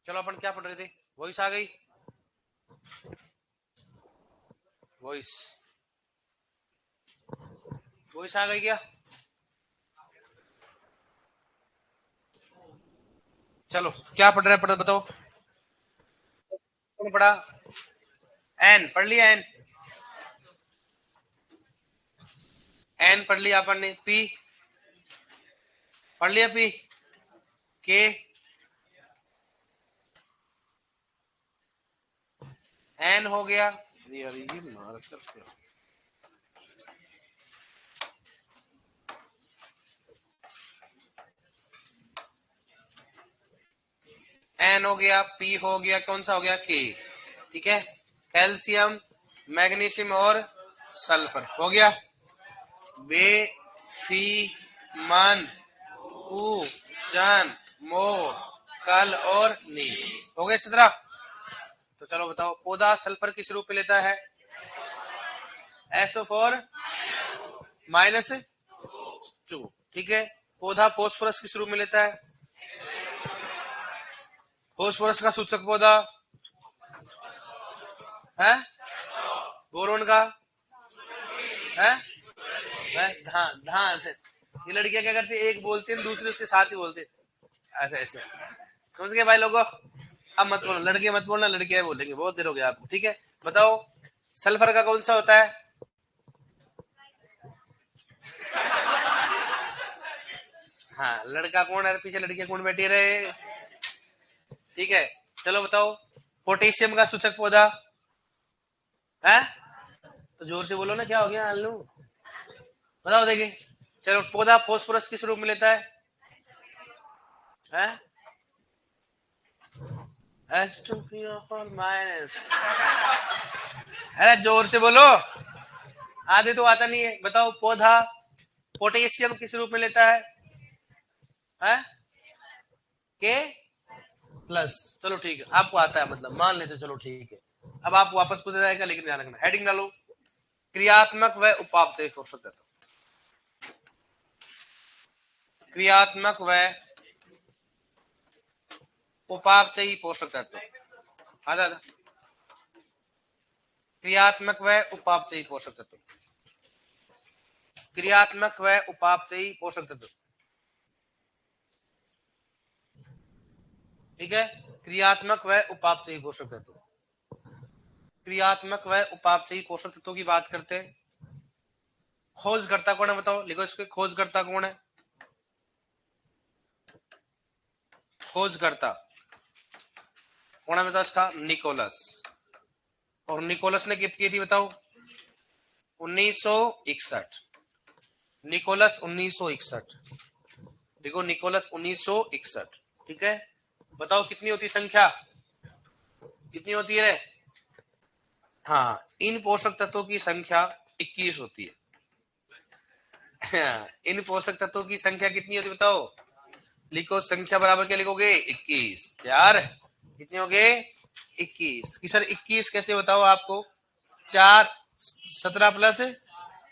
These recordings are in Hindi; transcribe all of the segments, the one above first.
चलो अपन क्या पढ़ रहे थे? वॉइस आ गई, वॉइस वॉइस आ गई क्या? चलो क्या पढ़ रहे हैं, बताओ। कौन पढ़ा? एन पढ़ लिया? एन एन पढ़ लिया अपन ने। पी पढ़ लिया? पी के एन हो गया। यार ये मार करते हो। एन हो गया, पी हो गया, कौन सा हो गया? के। ठीक है, कैल्शियम, मैग्नीशियम और सल्फर हो गया। बे, फी, मन, ऊ, जन, मो, कल और नी हो गए 17। तो चलो बताओ, पौधा सल्फर किस रूप में लेता है? SO4 -2। ठीक है, पौधा फोस्फोरस किस रूप में लेता है? फोस्फोरस का सूचक पौधा है? बोरोन का है? धान धान। ये लड़कियां क्या करती है, एक बोलती है दूसरे उसके साथ ही बोलते हैं। ऐसे ऐसे समझ गए भाई लोगों? अब मत बोलो लड़के, मत बोलना, लड़कियां बोलेंगे, बहुत देर हो गया आपको। ठीक है, बताओ सल्फर का कौन सा होता है? हाँ, लड़का कौन है पीछे, लड़कियां कौन बैठी रहे? ठीक है, चलो बताओ पोटेशियम का सूचक पौधा है? तो जोर से बोलो ना, क्या हो गया आलू? बताओ देखिए। चलो, पौधा फोस्फोरस किस रूप में लेता है? S2P4-। अरे जोर से बोलो, आधे तो आता नहीं है। बताओ पौधा पोटेशियम किस रूप में लेता है? के प्लस। चलो ठीक है, आपको आता है, मतलब मान लेते, चलो ठीक है। अब आप वापस पूछा जाएगा, लेकिन ध्यान रखना, हेडिंग डालो क्रियात्मक व उपापचयी पोषक तत्व। क्रियात्मक व उपापचयी पोषक तत्व। आजा क्रियात्मक व उपापचयी पोषक तत्व। क्रियात्मक व उपापचयी पोषक तत्व। ठीक है, क्रियात्मक व उपापचयी पोषक तत्व। क्रियात्मक व उपापचयी पोषक तत्वों की बात करते हैं। खोजकर्ता कौन है बताओ, लिखो इसके, खोजकर्ता कौन है? खोजकर्ता कौन है बताओ इसका? निकोलस। और निकोलस ने कितनी की थी बताओ? 1961। निकोलस 1961। देखो निकोलस 1961। ठीक है, बताओ कितनी होती संख्या, कितनी होती है? हाँ, इन पोषक तत्वों की संख्या 21 होती है। इन पोषक तत्वों की संख्या कितनी होती है बताओ? लिखो, संख्या बराबर क्या लिखोगे? 21। चार कितने हो गए? 21 की सर 21 कैसे बताओ आपको? 4 17 प्लस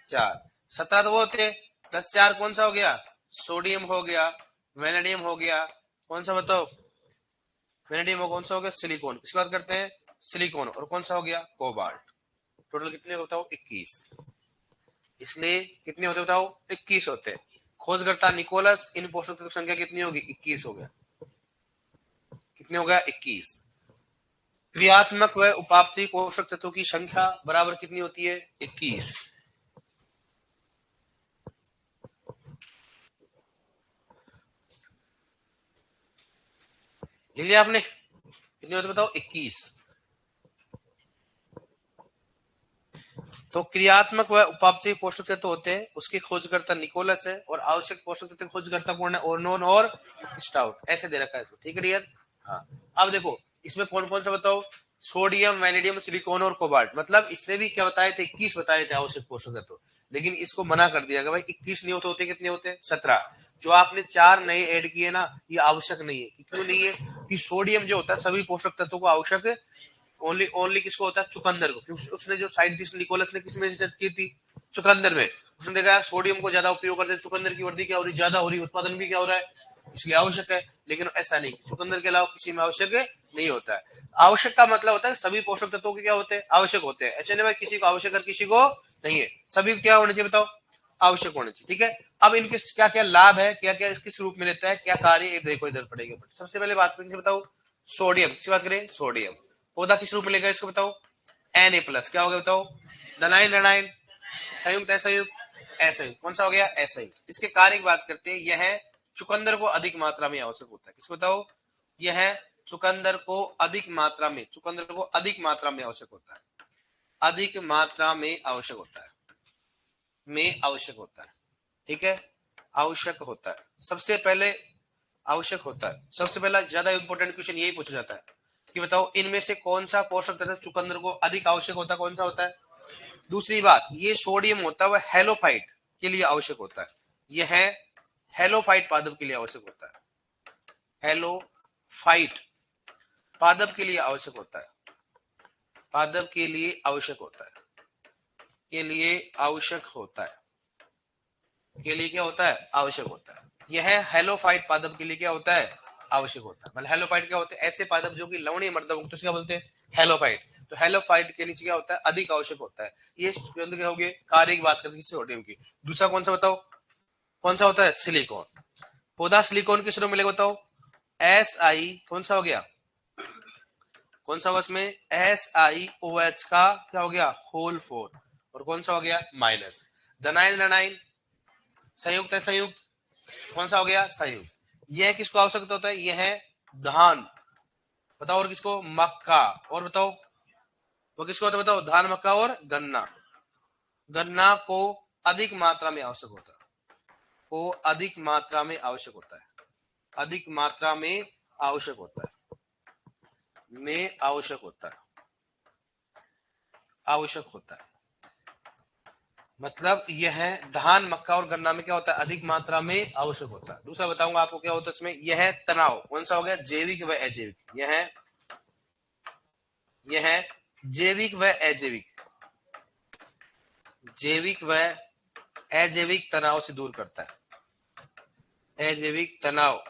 4, 17 तो वो होते, प्लस 4 कौन सा हो गया? सोडियम हो गया, वेनेडियम हो गया, कौन सा बताओ? वेनेडियम कौन सा हो गया? सिलिकॉन। किसकी बात करते हैं? सिलिकॉन। और कौन सा हो गया? कोबाल्ट। टोटल कितने बताओ? 21। इसलिए कितने होते बताओ? 21 होते। खोजकर्ता निकोलस, इन पोषक तत्व संख्या कितनी होगी? 21 हो गया। कितने हो गया? 21। क्रियात्मक व उपापचयी पोषक तत्वों की संख्या बराबर कितनी होती है? 21। लिख लिया आपने? कितने होते बताओ? 21। तो क्रियात्मक व उपापचयी पोषक तत्व होते हैं, उसके खोजकर्ता निकोलस है, और आवश्यक पोषक तत्व खोजकर्ता कौन है? ओर्नोन और स्टाउट। ऐसे दे रखा है इसको। ठीक है डियर? हाँ, अब देखो इसमें कौन कौन सा बताओ? सोडियम, वैनेडियम, सिलिकॉन और कोबाल्ट। मतलब इसने भी क्या बताए थे? 21 बताए थे आवश्यक पोषक तत्व, लेकिन इसको मना कर दिया गया भाई 21 नहीं होते, कितने होते? 17। जो आपने 4 नए ऐड किए ना, ये आवश्यक नहीं है। क्यों नहीं है? कि सोडियम जो होता है सभी पोषक तत्वों को आवश्यक ओनली ओनली किसको होता है? चुकंदर को। क्योंकि उसने जो साइंटिस्ट निकोलस ने किसमें रिसर्च की थी? चुकंदर में। उसने देखा यार सोडियम को ज्यादा उपयोग करते, चुकंदर की वृद्धि क्या हो रही? ज्यादा हो रही, उत्पादन भी क्या हो रहा है? इसलिए आवश्यक है। लेकिन ऐसा नहीं, चुकंदर के अलावा किसी में आवश्यक नहीं होता है। आवश्यक का मतलब होता है सभी पोषक तत्वों के क्या होते हैं, आवश्यक होते हैं। ऐसे नहीं भाई किसी को आवश्यक और किसी को नहीं है, सभी को क्या होना चाहिए बताओ, आवश्यक होना चाहिए। ठीक है, अब इनके क्या क्या लाभ है, क्या क्या किस रूप में लेता है, क्या कार्य, देखो इधर पड़ेगा। सबसे पहले बात करें बताओ सोडियम, किसी बात करें सोडियम, पौधा किस रूप में लेगा इसको बताओ, Na+, क्या हो गया बताओ, धनायन ऋणायन, संयुक्त असंयुक्त असंयुक्त, कौन सा हो गया असंयुक्त। इसके कार्य की बात करते हैं, यह चुकंदर को अधिक मात्रा में आवश्यक होता है, किसको बताओ, यह चुकंदर को अधिक मात्रा में, चुकंदर को अधिक मात्रा में आवश्यक होता है, अधिक मात्रा में आवश्यक होता है, में आवश्यक होता है। ठीक है, आवश्यक होता है, सबसे पहले आवश्यक होता है। सबसे पहला ज्यादा इंपॉर्टेंट क्वेश्चन यही पूछा जाता है कि बताओ इनमें से कौन सा पोषक तत्व चुकंदर को अधिक आवश्यक होता है, कौन सा होता है। दूसरी बात, ये सोडियम होता है वह हेलोफाइट के लिए आवश्यक होता है, यह हेलोफाइट पादप के लिए आवश्यक होता है, हेलोफाइट पादप के लिए आवश्यक होता है, पादप के लिए आवश्यक होता है, के लिए आवश्यक होता है, के लिए क्या होता है, आवश्यक होता है। यह हेलोफाइट पादप के लिए क्या होता है, आवश्यक होता है। मतलब हेलोफाइट क्या होते हैं, ऐसे पादप जो कि लवणीय मर्दक, तो क्या बोलते हैं, हेलोफाइट। तो हेलोफाइट के नीचे क्या होता है, अधिक आवश्यक होता है। ये क्या हो गए कार्य की बात करते सोडियम की। दूसरा कौन सा बताओ, कौन सा होता है, सिलिकॉन। पौधा सिलिकॉन किस रूप में मिलेगा बताओ, Si, कौन सा हो गया, कौन सा होगा इसमें, SiOH का क्या हो गया, होल 4, और कौन सा हो गया माइनस। धनायन ऋणायन, संयुक्त है संयुक्त, कौन सा हो गया संयुक्त। यह किसको आवश्यकता होता है, यह धान, बताओ, और किसको, मक्का, और बताओ वो किसको होता है बताओ, धान, मक्का और गन्ना। गन्ना को अधिक मात्रा में आवश्यक होता है, को अधिक मात्रा में आवश्यक होता है, अधिक मात्रा में आवश्यक होता है, में आवश्यक होता है, आवश्यक होता है। मतलब यह धान, मक्का और गन्ना में क्या होता है, अधिक मात्रा में आवश्यक होता है। दूसरा बताऊंगा आपको क्या होता है इसमें, यह तनाव, कौन सा हो गया, जैविक व अजैविक, यह जैविक व अजैविक, जैविक व अजैविक तनाव से दूर करता है, अजैविक तनाव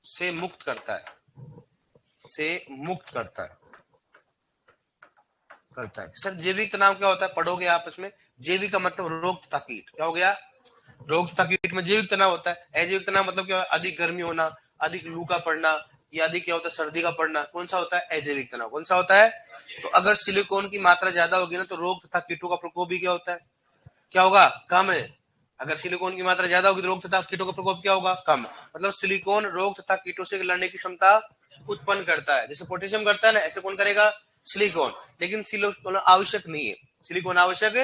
से मुक्त करता है, से मुक्त करता है, करता है। सर जैविक तनाव क्या होता है, पढ़ोगे आप इसमें, जैविक का मतलब रोग तथा कीट, क्या हो गया, रोग तथा कीट में जैविक तनाव होता है। अजैविक तनाव मतलब क्या, अधिक गर्मी होना, अधिक लू का पड़ना, या अधिक क्या होता है, सर्दी का पड़ना, कौन सा होता है, अजैविक तनाव। कौन सा होता है, तो अगर सिलिकॉन की मात्रा ज्यादा होगी ना, तो रोग तथा कीटों का प्रकोप भी क्या होता है, क्या होगा, कम है। अगर सिलिकॉन की मात्रा ज्यादा होगी तो रोग तथा कीटों का प्रकोप क्या होगा, कम। मतलब सिलिकॉन रोग तथा कीटों से लड़ने की क्षमता उत्पन्न करता है, जैसे पोटेशियम करता है ना, ऐसे कौन करेगा, सिलिकॉन। लेकिन सिलिकॉन आवश्यक नहीं है, सिलिकॉन आवश्यक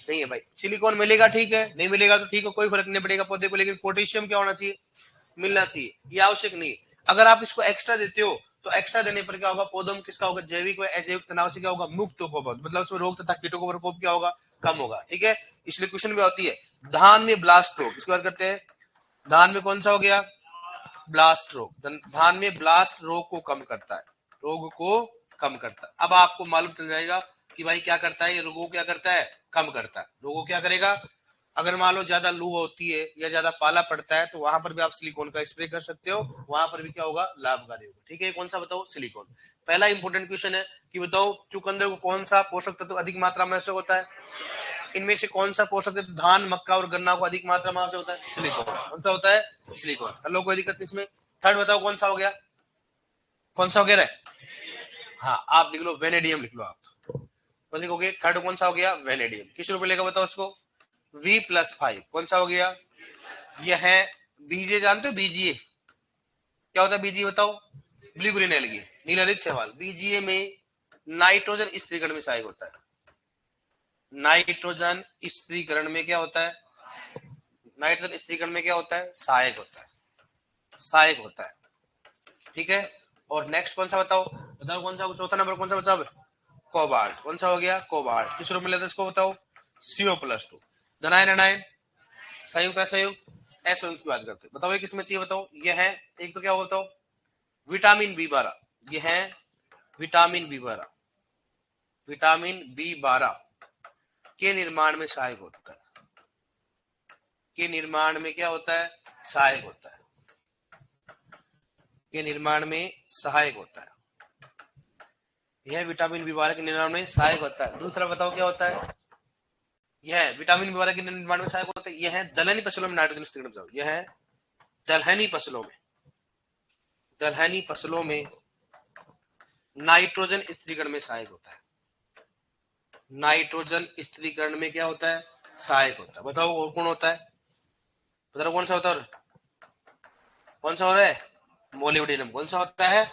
नहीं है भाई। सिलिकॉन मिलेगा ठीक है, नहीं मिलेगा तो ठीक है, कोई फर्क नहीं पड़ेगा पौधे को, लेकिन पोटेशियम क्या होना चाहिए, मिलना चाहिए, ये आवश्यक नहीं। अगर आप इसको एक्स्ट्रा देते हो तो एक्स्ट्रा देने पर क्या होगा, पौधों में किसका होगा, जैविक व अजैविक तनाव से क्या होगा, मुक्त होगा, मतलब उसमें रोग तथा कीटों का प्रकोप क्या होगा, कम होगा। ठीक है, इसलिए क्वेश्चन में होती है धान में ब्लास्ट रोग, किसकी बात करते हैं, धान में कौन सा हो गया, ब्लास्ट रोग। धान में ब्लास्ट रोग को कम करता है, रोग को कम करता है। अब आपको मालूम चल जाएगा कि भाई क्या करता है, ये रोगों क्या करता है, कम करता है। रोगों क्या करेगा, अगर मान लो ज्यादा लू होती है या ज्यादा पाला पड़ता है तो वहां पर भी आप सिलिकॉन का स्प्रे कर सकते हो, वहां पर भी क्या होगा, लाभकारी होगा। ठीक है, कौन सा बताओ, सिलिकॉन। पहला इंपॉर्टेंट क्वेश्चन है कि बताओ चुकंदर को कौन सा पोषक तत्व अधिक मात्रा में आवश्यक होता है, इनमें से कौन सा पोषक तत्व धान, मक्का और गन्ना को अधिक मात्रा में आवश्यक होता है, सिलिकॉन। कौन सा होता है, सिलिकॉन। हेलो, कोई दिक्कत नहीं इसमें। थर्ड बताओ कौन सा हो गया, कौन सा हो गया रे, हाँ आप लिख लो वेनेडियम, लिख लो आप, कौन लिखोगे, थर्ड कौन सा हो गया, वेनेडियम। किस रूप में लेगा बताओ उसको, V+5, कौन सा हो गया, यह है बीजे, जानते हो बीजीए क्या होता है, बीजीए बताओ, ब्लू ग्रीन एल्गी, नीलहरित शैवाल। बीजीए में नाइट्रोजन स्त्रीकरण में सहायक होता है, नाइट्रोजन स्त्रीकरण में क्या होता है, नाइट्रोजन स्त्रीकरण में क्या होता है, सहायक होता है, सहायक होता है। ठीक है, और नेक्स्ट कौन सा बताओ, बताओ कौन सा, चौथा नंबर कौन सा बचा, कोबाल्ट। कौन सा हो गया, कोबाल्ट। किस रूप में लेते इसको बताओ, CO+2। धनायन ऋणायन, संयुक्त असंयुक्त, असंयुक्त की बात करते हैं। बताओ ये किसमें चाहिए बताओ, यह है एक तो क्या होता हो, विटामिन B12, यह है विटामिन B12, विटामिन B12 के निर्माण में सहायक होता है, के निर्माण में क्या होता है? सहायक होता है। के निर्माण में सहायक होता है। यह विटामिन बी12 के निर्माण में सहायक होता है। दूसरा बताओ क्या होता है? यह विटामिन बी12 के निर्माण में सहायक होता है। यह दलहनी फसलों में नाइट्रोजन स्थिरीकरण बताओ। यह दलहनी फसलों में, दलहनी फसलों में नाइट्रोजन स्थिरीकरण में सहायक होता है। नाइट्रोजन स्थिरीकरण में क्या होता है? सहायक होता है। बताओ और कौन होता है? बताओ कौन सा होता है? कौन सा हो रहा है? मोलिब्डेनम। कौन सा होता है?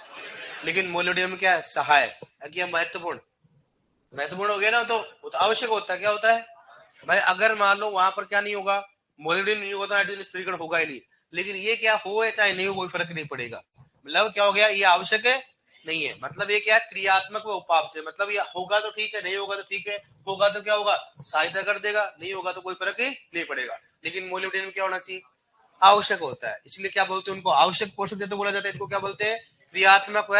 लेकिन मोलिब्डेनम क्या है? सहायक। क्या महत्वपूर्ण? महत्वपूर्ण हो गया ना, तो आवश्यक होता है। क्या होता है भाई? अगर मान लो वहां पर क्या नहीं होगा, मोलिब्डेनम नहीं होगा तो नाइट्रोजन स्थिरीकरण होगा ही नहीं। लेकिन ये क्या हो या चाहे नहीं हो, कोई फर्क नहीं पड़ेगा। मतलब क्या हो गया? ये आवश्यक है नहीं है। मतलब ये क्या है? क्रियात्मक व उपाप से। मतलब ये होगा तो ठीक है, नहीं होगा तो ठीक है। होगा तो क्या होगा? सहायता कर देगा, नहीं होगा तो कोई फर्क ही नहीं पड़ेगा। लेकिन मोलिब्डेनम क्या होना चाहिए? आवश्यक होता है। इसलिए क्या बोलते हैं उनको? आवश्यक पोषक तत्व बोला जाता है। इनको क्या बोलते हैं? क्रियात्मक व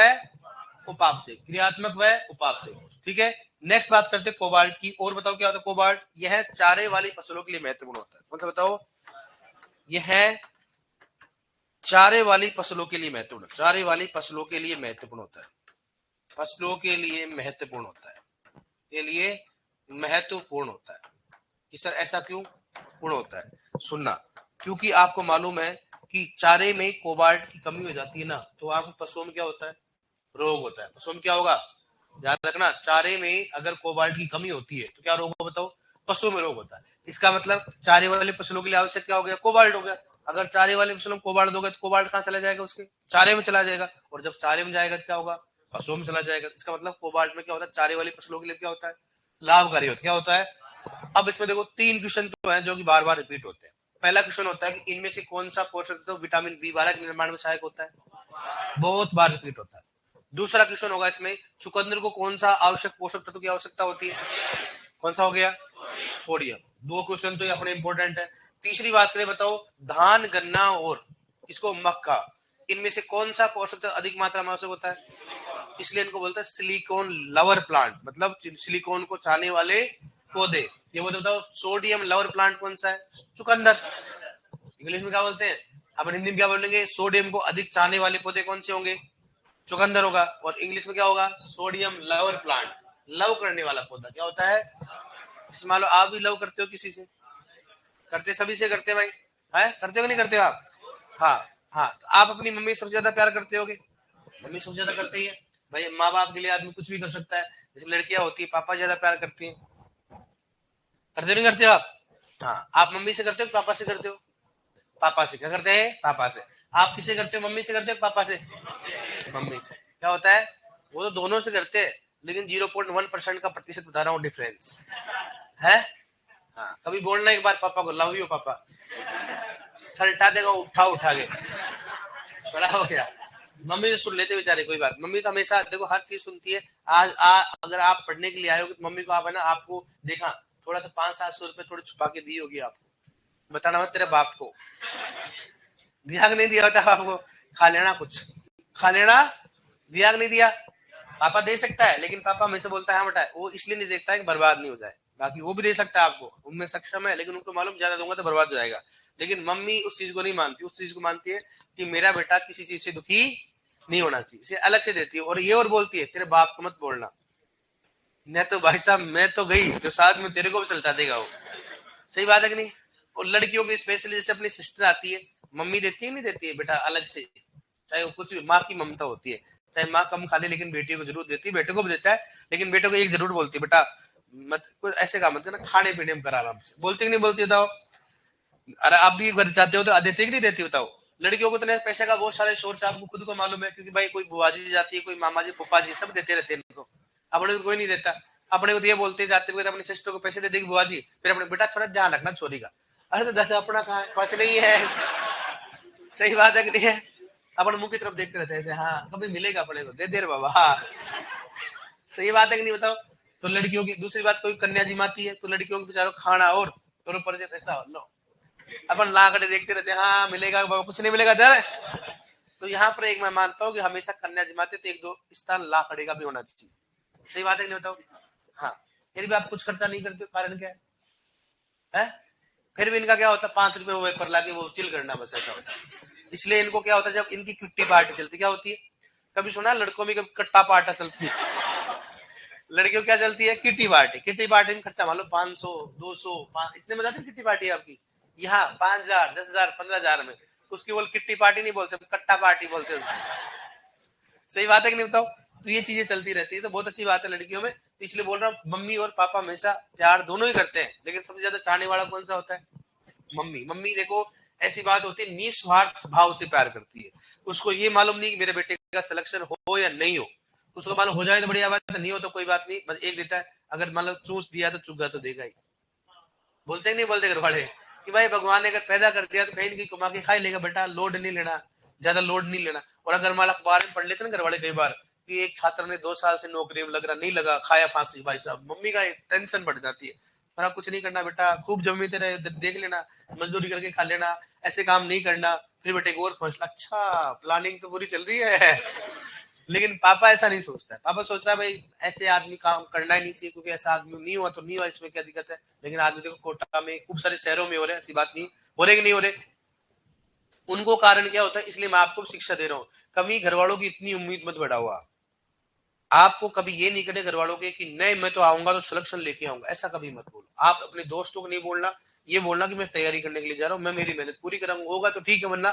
उपाप से। क्रियात्मक व उपाप से। ठीक है। नेक्स्ट बात करते हैं कोबाल्ट की। और बताओ क्या होता है कोबाल्ट? यह चारे वाली फसलों के लिए महत्वपूर्ण होता है। कौन सा बताओ? यह चारे वाली फसलों के लिए महत्वपूर्ण, चारे वाली फसलों के लिए महत्वपूर्ण होता है। फसलों के लिए महत्वपूर्ण होता है, के लिए महत्वपूर्ण होता है। कि सर ऐसा क्यों पूर्ण होता है? सुनना, क्योंकि आपको मालूम है कि चारे में कोबाल्ट की कमी हो जाती है ना, तो आपको पशुओं में क्या होता है? रोग होता है। पशुओं में क्या होगा? याद रखना, चारे में अगर कोबाल्ट की कमी होती है तो क्या रोग होगा बताओ? पशुओं में रोग होता है। इसका मतलब चारे वाले फसलों के लिए आवश्यक क्या हो गया? कोबाल्ट हो गया। अगर चारे वाले फसलों में कोबाल्ट दोगे तो कोबाल्ट कहाँ चला जाएगा? उसके चारे में चला जाएगा। और जब चारे में जाएगा तो क्या होगा? पशुओं में चला जाएगा। इसका मतलब कोबाल्ट में क्या होता है? चारे वाली फसलों के लिए क्या होता है? लाभकारी होता है। क्या होता है? अब इसमें देखो 3 क्वेश्चन तो हैं जो कि बार बार रिपीट होते हैं। पहला क्वेश्चन होता है कि इनमें से कौन सा पोषक तत्व विटामिन बी12 के निर्माण में सहायक होता है? बहुत बार रिपीट होता है। दूसरा क्वेश्चन होगा इसमें, चुकंदर को कौन सा आवश्यक पोषक तत्व की आवश्यकता होती है? कौन सा हो गया? सोडियम। 2 क्वेश्चन तो ये अपने इंपॉर्टेंट है। तीसरी बात करें, बताओ धान, गन्ना और इसको मक्का, इनमें से कौन सा पोषक तत्व अधिक मात्रा में आवश्यक होता है? इसलिए इनको बोलते हैं सिलिकॉन लवर प्लांट, मतलब सिलिकॉन को चाहने वाले पौधे। ये वो बताओ सोडियम लवर प्लांट कौन सा है? चुकंदर। इंग्लिश में क्या बोलते हैं? अपन हिंदी में क्या बोलेंगे? सोडियम को अधिक चाहने वाले पौधे कौन से होंगे? चुकंदर होगा। और इंग्लिश में क्या होगा? Sodium lover plant. लव करने वाला पौधा क्या होता है? जिस मान लो आप भी लव करते हो किसी से, करते सभी से करते भाई, है करते हो कि नहीं करते हो आप? हाँ। हाँ, तो आप अपनी मम्मी सबसे ज्यादा प्यार करते होगे। मम्मी सबसे ज्यादा करते ही है भाई। माँ बाप के लिए आदमी कुछ भी कर सकता है। जैसे लड़कियां होती है, पापा ज्यादा प्यार करती है। करते नहीं करते हो आप? हाँ, आप मम्मी से करते हो पापा से करते हो? पापा से। क्या करते हैं? पापा से। आप किससे करते हो? मम्मी से करते हो पापा से? मम्मी से। क्या होता है? वो तो दोनों से करते हैं, लेकिन 0.1% का प्रतिशत बता रहा हूँ डिफरेंस है। हाँ, कभी बोलना एक बार पापा को, लव यू पापा, सल्टा देगा उठा उठा के, बड़ा हो गया। मम्मी तो सुन लेते बेचारे, कोई बात। मम्मी तो हमेशा देखो हर चीज सुनती है। अगर आप पढ़ने के लिए आए हो तो मम्मी को आप है ना, आपको देखा थोड़ा सा 500-700 रुपए थोड़े छुपा के दी होगी आपको। बताना मत तेरे बाप को दिया कि नहीं दिया होता आपको। खा लेना कुछ, खा लेना। दिया कि नहीं दिया? पापा दे सकता है, लेकिन पापा हमेशा बोलता है हाँ बेटा, वो इसलिए नहीं देखता है कि बर्बाद नहीं हो जाए। बाकी वो भी दे सकता है आपको, उनमें सक्षम है, लेकिन उनको मालूम ज्यादा दूंगा तो बर्बाद हो जाएगा। लेकिन मम्मी उस चीज को नहीं मानती। उस चीज को मानती है कि मेरा बेटा किसी चीज से दुखी नहीं होना चाहिए, इसे अलग से देती है। और ये और बोलती है तेरे बाप को मत बोलना, नहीं तो भाई साहब मैं तो गई तो साथ में तेरे को भी चलता देगा वो। सही बात है कि नहीं? और लड़कियों की स्पेशली जैसे अपनी सिस्टर आती है, मम्मी देती है नहीं देती है बेटा अलग से, चाहे वो कुछ भी, माँ की ममता होती है। चाहे माँ कम खा ले लेकिन बेटी को जरूर देती है, बेटे को भी देता है। लेकिन बेटे को एक जरूर बोलती है, बेटा मत कुछ ऐसे काम मत करना, खाने पीने में करा आराम से। बोलती कि नहीं बोलती बताओ? अरे आप भी घर जाते हो तो देती कि नहीं देती बताओ? लड़कियों को तो पैसे का बहुत सारे सोर्स आपको खुद को मालूम है, क्योंकि भाई कोई बुआ जी जाती है, कोई मामा जी फूफा जी सब देते रहते हैं इनको। अपने को कोई नहीं देता। अपने को तो ये बोलते जाते हुए अपनी सिस्टर को पैसे दे देगी बुआ जी, फिर अपने बेटा थोड़ा ध्यान रखना चोरी का। अरे तो दादा अपना कहाँ है? कुछ नहीं है। सही बात है कि नहीं है? अपन मुंह की तरफ देखते रहते हैं ऐसे, हाँ कभी मिलेगा अपने को, दे दे रे बाबा। हाँ, सही बात है कि नहीं बताओ? तो लड़कियों की दूसरी बात, कोई कन्या जिमाती है तो लड़कियों के बेचारों खाना और ऊपर से पैसा लो। अपन ला कर देखते रहते हैं, हाँ मिलेगा बाबा, कुछ नहीं मिलेगा दर। तो यहाँ पर एक मैं मानता हूँ कि हमेशा कन्या जमाते तो एक दो स्थान ला खड़े का भी होना चाहिए। सही बात है कि नहीं बताओ? हाँ, फिर भी आप कुछ खर्चा नहीं करते, कारण क्या है? फिर भी इनका क्या होता है, 5 रुपए वो वेपर लाके वो चिल करना, बस ऐसा होता है। इसलिए इनको क्या होता है, जब इनकी किट्टी पार्टी चलती क्या होती है, कभी सुना लड़कों में कभी कट्टा पार्टा चलती है, लड़कियों क्या चलती है, किट्टी पार्टी। किट्टी पार्टी में खर्चा मान लो 500 200 इतने में जाती है किट्टी पार्टी आपकी। यहाँ 5,000 10,000 15,000 में, उसकी बोल किट्टी पार्टी नहीं बोलते, कट्टा पार्टी बोलते हैं। सही बात है कि नहीं बताओ। तो ये चीजें चलती रहती है, तो बहुत अच्छी बात है लड़कियों में। तो इसलिए बोल रहा हूँ, मम्मी और पापा हमेशा प्यार दोनों ही करते हैं, लेकिन सबसे ज्यादा चाहने वाला कौन सा होता है, मम्मी। मम्मी देखो ऐसी बात होती है, निस्वार्थ भाव से प्यार करती है। उसको ये मालूम नहीं कि मेरे बेटे का सिलेक्शन हो या नहीं हो, उसको मालूम हो जाए तो बढ़िया बात है, नहीं हो तो कोई बात नहीं, बस एक देता है। अगर मान लो चूस दिया तो चुगा तो देगा ही। बोलते नहीं बोलते घर वाले कि भाई भगवान ने अगर पैदा कर दिया तो कहीं ना कहीं कमा के खा ही लेगा बेटा, लोड नहीं लेना, ज्यादा लोड नहीं लेना। और अगर मान अखबार में पढ़ लेते ना घर वाले कई बार कि एक छात्र ने 2 साल से नौकरी में लग रहा नहीं लगा, खाया फांसी, भाई साहब मम्मी का टेंशन बढ़ जाती है। मेरा कुछ नहीं करना बेटा, खूब जमीते रहे देख लेना, मजदूरी करके खा लेना, ऐसे काम नहीं करना। फिर बेटे को और फंसला, अच्छा प्लानिंग तो पूरी चल रही है। लेकिन पापा ऐसा नहीं सोचता है। पापा सोचता है भाई ऐसे आदमी काम करना ही नहीं चाहिए, क्योंकि ऐसा आदमी नहीं हुआ तो नहीं हुआ, इसमें क्या दिक्कत है। लेकिन आदमी देखो कोटा में खूब सारे शहरों में हो रहे हैं, ऐसी बात नहीं हो रहे कि नहीं हो रहे। उनको कारण क्या होता है, इसलिए मैं आपको शिक्षा दे रहा हूँ। कभी घर वालों की इतनी उम्मीद मत बढ़ाओ। आपको कभी ये नहीं करने घर वालों के कि नहीं मैं तो आऊंगा तो सिलेक्शन लेके आऊंगा, ऐसा कभी मत बोलो। आप अपने दोस्तों को नहीं बोलना, ये बोलना कि मैं तैयारी करने के लिए जा रहा हूँ, मैं मेरी मेहनत पूरी करूंगा, होगा तो ठीक है, वरना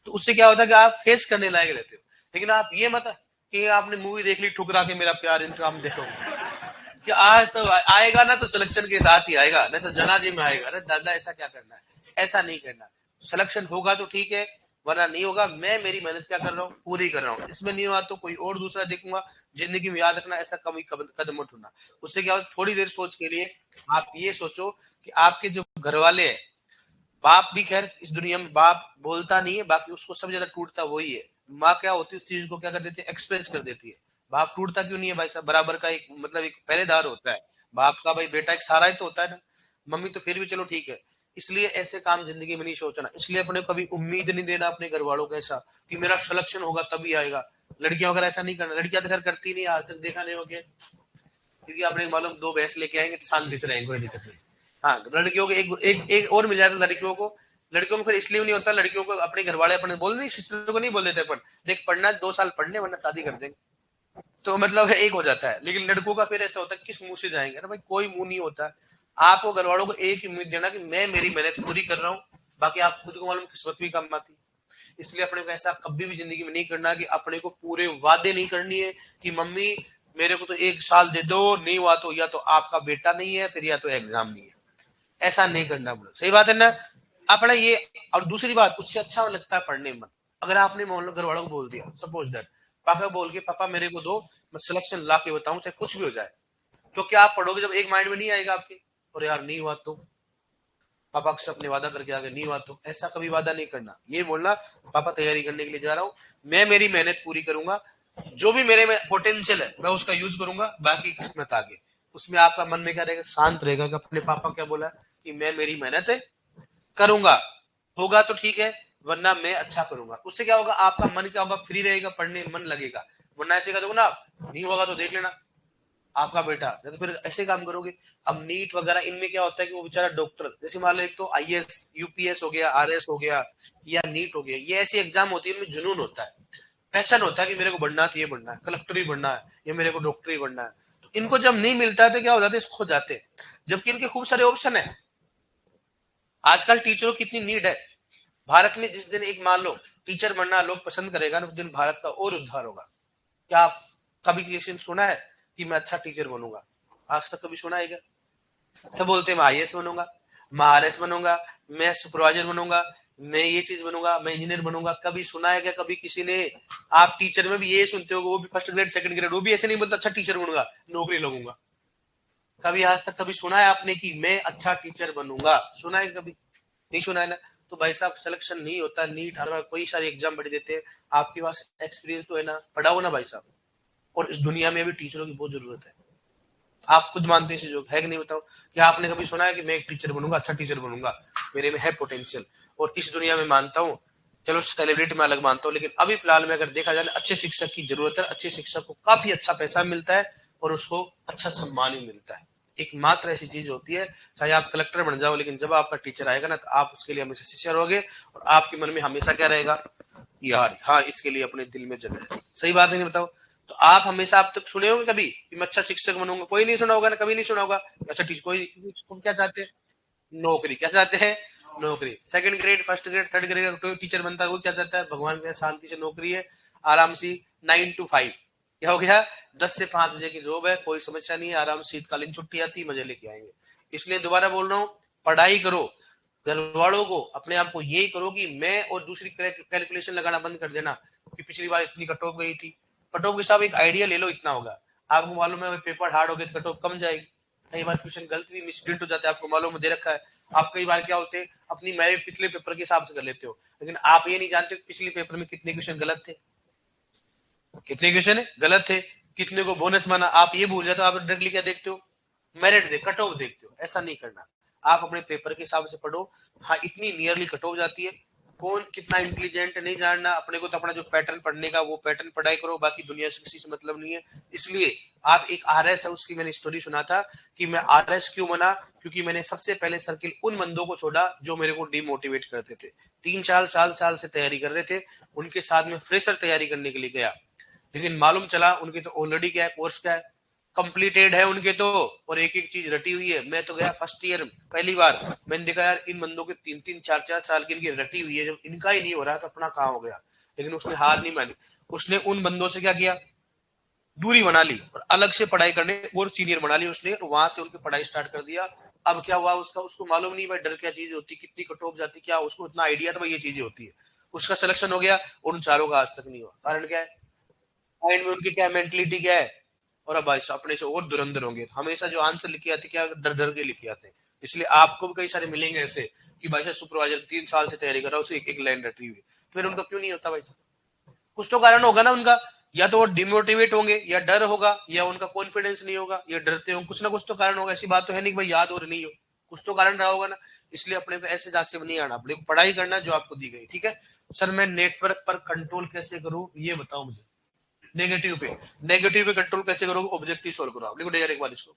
तो उससे क्या होता है कि आप फेस करने लायक रहते हो। लेकिन आप ये मत कि आपने मूवी देख ली ठुकरा के मेरा प्यार इंतकाम देखो, कि आज तो आएगा ना तो सिलेक्शन के साथ ही आएगा, नहीं तो जनाजे में आएगा। अरे दादा ऐसा क्या करना है, ऐसा नहीं करना। सिलेक्शन होगा तो ठीक है, वरना नहीं होगा। मैं मेरी मेहनत क्या कर रहा हूँ, पूरी कर रहा हूँ। इसमें नहीं हुआ तो कोई और दूसरा देखूंगा। जिंदगी में याद रखना, ऐसा कभी कदम मत उठाना। उससे क्या होगा, थोड़ी देर सोच के लिए आप ये सोचो कि आपके जो घर वाले हैं, बाप भी खैर इस दुनिया में बाप बोलता नहीं है, बाकी उसको सबसे ज्यादा टूटता वही है। माँ क्या होती है, उस चीज को क्या कर देती है, एक्सप्रेस कर देती है। बाप टूटता क्यों नहीं है भाई साहब, बराबर का एक मतलब एक पहरेदार होता है। बाप का भाई बेटा एक सहारा ही तो होता है ना। मम्मी तो फिर भी चलो ठीक है। इसलिए ऐसे काम जिंदगी में नहीं सोचना। इसलिए अपने को कभी उम्मीद नहीं देना अपने घर वालों को ऐसा कि मेरा सिलेक्शन होगा तभी आएगा। लड़कियां वगैरह ऐसा नहीं करना, लड़कियां तो खैर करती नहीं, आज तक देखा नहीं हो गया। क्योंकि आपने मालूम 2 भैंस लेके आएंगे तो शांति से रहेंगे, कोई दिक्कत नहीं। हाँ लड़कियों को एक और मिल जाता है लड़कियों को। लड़कियों को फिर इसलिए नहीं होता, लड़कियों को अपने घर वाले अपने बोल नहीं, सिस्टर को नहीं बोल देते, पर देख पढ़ना 2 साल पढ़ने वरना शादी कर देंगे, तो मतलब एक हो जाता है। लेकिन लड़कों का फिर ऐसा होता है किस मुंह से जाएंगे, अरे भाई कोई मुंह नहीं होता। आपको घर वालों को एक ही उम्मीद देना कि मैं मेरी मेहनत पूरी कर रहा हूँ, बाकी आप खुद को मालूम किस्मत भी काम आती। इसलिए अपने को ऐसा कभी भी जिंदगी में नहीं करना कि अपने को पूरे वादे नहीं करनी है कि मम्मी मेरे को तो 1 साल दे दो, नहीं हुआ तो या तो आपका बेटा नहीं है, फिर या तो एग्जाम नहीं है। ऐसा नहीं करना बोलो, सही बात है ना। अपना ये। और दूसरी बात, उससे अच्छा लगता है पढ़ने में। अगर आपने मान लो घर वालों को बोल दिया, सपोज दैट पापा बोल के पापा मेरे को दो, मैं सिलेक्शन ला के बताऊं चाहे कुछ भी हो जाए, तो क्या आप पढ़ोगे जब एक माइंड में नहीं आएगा आपके, और यार नहीं हुआ तो पापा से अपने वादा करके आगे नहीं हुआ तो, ऐसा कभी वादा नहीं करना। ये बोलना पापा तैयारी करने के लिए जा रहा हूँ, मैं मेरी मेहनत पूरी करूंगा, जो भी मेरे में पोटेंशियल है मैं उसका यूज करूंगा, बाकी किस्मत आगे। उसमें आपका मन में क्या रहेगा, शांत रहेगा कि अपने पापा क्या बोला कि मैं मेरी मेहनत है करूंगा, होगा तो ठीक है, वरना मैं अच्छा करूंगा। उससे क्या होगा, आपका मन क्या होगा, फ्री रहेगा, पढ़ने मन लगेगा। वरना ऐसे कर दो ना, नहीं होगा तो देख लेना आपका बेटा, नहीं तो फिर ऐसे काम करोगे। अब नीट वगैरह इनमें क्या होता है कि वो बेचारा डॉक्टर, जैसे मान लो एक तो आईएएस यूपीएस हो गया, आरएस हो गया, या नीट हो गया, ये ऐसी एग्जाम होती है, इनमें जुनून होता है, पैशन होता है कि मेरे को बनना चाहिए, बनना है कलेक्टर ही बनना है, या मेरे को डॉक्टर ही बनना है। तो इनको जब नहीं मिलता है तो क्या हो जाते हैं, खो जाते हैं। जबकि इनके खूब सारे ऑप्शन है। आजकल टीचरों की इतनी नीड है भारत में, जिस दिन एक मान लो टीचर बनना लोग पसंद करेगा ना, उस दिन भारत का और उद्धार होगा। क्या आप कभी किसी ने सुना है कि मैं अच्छा टीचर बनूंगा? आज तक कभी सुना है क्या? सब बोलते हैं मैं आईएएस बनूंगा, मैं आरएस बनूंगा, मैं सुपरवाइजर बनूंगा, मैं ये चीज बनूंगा, मैं इंजीनियर बनूंगा। कभी सुना है क्या कभी किसी ने? आप टीचर में भी ये सुनते हो, वो भी फर्स्ट ग्रेड सेकंड ग्रेड, वो भी ऐसे नहीं बोलता अच्छा टीचर बनूंगा नौकरी लगूंगा। कभी आज तक कभी सुना है आपने कि मैं अच्छा टीचर बनूंगा? सुना है कभी? नहीं सुना है ना। तो भाई साहब सिलेक्शन नहीं होता, नीट अगर कोई सारी एग्जाम बढ़ देते हैं, आपके पास एक्सपीरियंस तो है ना, पढ़ा हो ना भाई साहब। और इस दुनिया में भी टीचरों की बहुत जरूरत है। आप खुद मानते हैं इस चीजों है कि नहीं बताओ? कि आपने कभी सुना है कि मैं एक टीचर बनूंगा, अच्छा टीचर बनूंगा, मेरे में है पोटेंशियल, और इस दुनिया में मानता हूँ, चलो सेलिब्रिटी में अलग मानता हूँ, लेकिन अभी फिलहाल में अगर देखा जाए अच्छे शिक्षक की जरूरत है। अच्छे शिक्षक को काफी अच्छा पैसा मिलता है और उसको अच्छा सम्मान भी मिलता है। एकमात्र ऐसी चीज होती है, चाहे आप कलेक्टर बन जाओ, लेकिन जब आपका टीचर आएगा ना, तो आप उसके लिए हमेशा सिंसियर होगे, और आपके मन में हमेशा क्या रहेगा, यार हाँ इसके लिए अपने दिल में जगह है। सही बात है नहीं, बताओ। तो आप हमेशा, आप तक सुने होंगे कभी कि मैं अच्छा शिक्षक बनूंगा? कोई नहीं सुना होगा ना, कभी नहीं सुना होगा। अच्छा टीचर, कोई, तुम क्या चाहते हैं? नौकरी। क्या चाहते हैं? नौकरी। Second grade, first grade, third grade कोई टीचर बनता है, वो क्या चाहता है? भगवान के शांति से नौकरी है, आराम से 9 to 5। क्या हो गया? 10 से 5 बजे की जॉब है, कोई समस्या नहीं है, आराम से शीतकालीन छुट्टी आती, मजे लेके आएंगे। इसलिए दोबारा बोल रहा हूँ, पढ़ाई करो। घर वालों को, अपने आप को यही करो कि मैं, और दूसरी कैलकुलेशन लगाना बंद कर देना कि पिछली बार इतनी कट ऑफ गई थी। कट ऑफ के हिसाब एक आइडिया ले लो, इतना होगा। आपको मालूम है पेपर हार्ड हो गए तो कट ऑफ कम जाएगी। कई बार क्वेश्चन गलत भी मिसप्रिंट हो जाते हैं, आपको मालूम दे रखा है। आप कई बार क्या होते हैं, अपनी मेरिट पिछले पेपर के हिसाब से कर लेते हो, लेकिन आप ये नहीं जानते पिछले पेपर में कितने क्वेश्चन गलत थे, कितने क्वेश्चन गलत थे, कितने को बोनस माना, आप ये भूल जाते हो। आप डायरेक्टली क्या देखते हो? मेरिट देख, कट ऑफ देखते हो। ऐसा नहीं करना, आप अपने पेपर के हिसाब से पढ़ो। हाँ, इतनी नियरली कट ऑफ जाती है। कौन कितना इंटेलिजेंट नहीं जानना, अपने को तो अपना जो पैटर्न पढ़ने का वो पैटर्न पढ़ाई करो, बाकी दुनिया से किसी से मतलब नहीं है। इसलिए आप, एक आरएस है, उसकी मैंने स्टोरी सुना था कि मैं आरएस क्यों बना, क्योंकि मैंने सबसे पहले सर्किल उन बंदों को छोड़ा जो मेरे को डिमोटिवेट करते थे। 3 साल से तैयारी कर रहे थे, उनके साथ में फ्रेशर तैयारी करने के लिए गया, लेकिन मालूम चला उनके तो ऑलरेडी क्या है, कोर्स क्या है, कंप्लीटेड है उनके तो, और एक एक चीज रटी हुई है। मैं तो गया फर्स्ट ईयर, पहली बार मैंने देखा यार इन बंदों के 3-3 4-4 साल की इनकी रटी हुई है, जब इनका ही नहीं हो रहा तो अपना कहाँ हो गया। लेकिन उसने हार नहीं मानी, उसने उन बंदों से क्या किया, दूरी बना ली, और अलग से पढ़ाई करने और सीनियर बना ली उसने, वहां से उनकी पढ़ाई स्टार्ट कर दिया। अब क्या हुआ उसका, उसको मालूम नहीं भाई डर क्या चीज होती, कितनी कट ऑफ जाती, क्या उसको इतना आइडिया था भाई ये चीजें होती है। उसका सिलेक्शन हो गया, और उन चारों का आज तक नहीं हुआ। कारण क्या है? माइंड में उनकी क्या मेंटलिटी क्या है, और अब भाई अपने से और धुरंधर होंगे, हमेशा जो आंसर लिखे आते क्या डर डर के लिखे आते हैं। इसलिए आपको भी कई सारे मिलेंगे ऐसे कि भाई साहब सुपरवाइजर 3 साल से तैयारी कर रहा है, उसे एक लाइन रटी हुई, तो फिर उनका क्यों नहीं होता भाई साहब? कुछ तो कारण होगा ना उनका, या तो वो डिमोटिवेट होंगे, या डर होगा, या उनका कॉन्फिडेंस नहीं होगा, या डरते हो, कुछ ना कुछ तो कारण होगा। ऐसी बात तो है नहीं कि भाई याद और नहीं हो, कुछ तो कारण रहा होगा ना। इसलिए अपने को ऐसे जासे में नहीं आना, अपने को पढ़ाई करना जो आपको दी गई। ठीक है सर, मैं नेटवर्क पर कंट्रोल कैसे करूं, ये बताओ मुझे। नेगेटिव पे कंट्रोल कैसे करोगे? ऑब्जेक्टिव सोल्व करो। आप लिखो यार एक बार इसको,